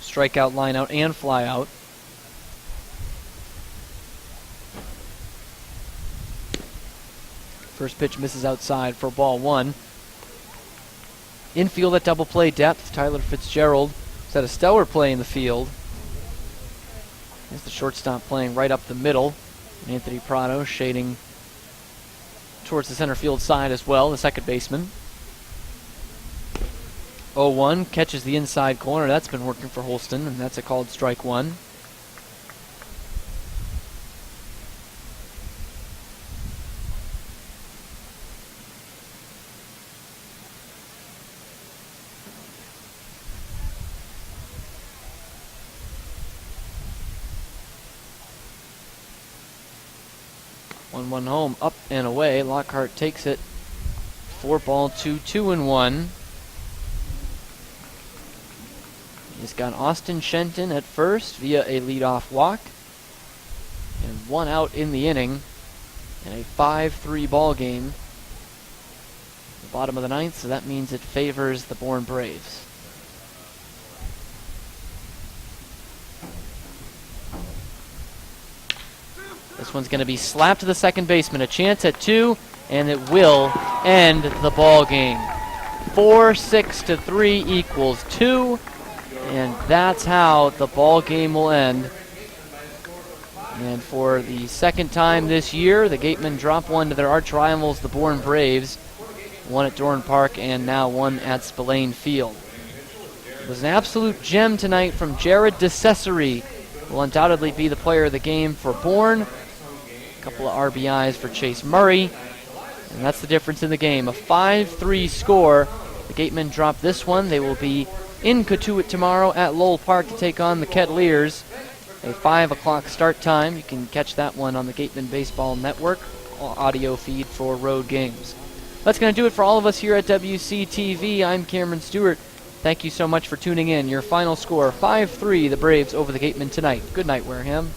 B: Strikeout, line out, and fly out. First pitch misses outside for ball 1. Infield at double play depth. Tyler Fitzgerald has had a stellar play in the field. There's the shortstop playing right up the middle. And Anthony Prado shading towards the center field side as well, the second baseman. 0-1, catches the inside corner. That's been working for Holston, and that's a called strike 1. One home, up and away. Lockhart takes it. 4-2, 2-1. Braves got Austin Shenton at first via a leadoff walk, and 1 out in the inning in a 5-3 ball game. The bottom of the 9th, so that means it favors the Bourne Braves. This one's going to be slapped to the second baseman. A chance at 2, and it will end the ball game. 4-6-3 equals 2, and that's how the ball game will end. And for the second time this year, the Gatemen drop one to their arch rivals, the Bourne Braves. One at Dorn Park and now one at Spillane Field. It was an absolute gem tonight from Jared DeCesare. Will undoubtedly be the player of the game for Bourne. A couple of RBIs for Chase Murray. And that's the difference in the game. A 5-3 score. The Gatemen drop this one. They will be in Cotuit tomorrow at Lowell Park to take on the Kettleers. A 5 o'clock start time. You can catch that one on the Gatemen Baseball Network audio feed for road games. That's going to do it for all of us here at WCTV. I'm Cameron Stewart. Thank you so much for tuning in. Your final score, 5-3, the Braves over the Gatemen tonight. Good night, Wareham.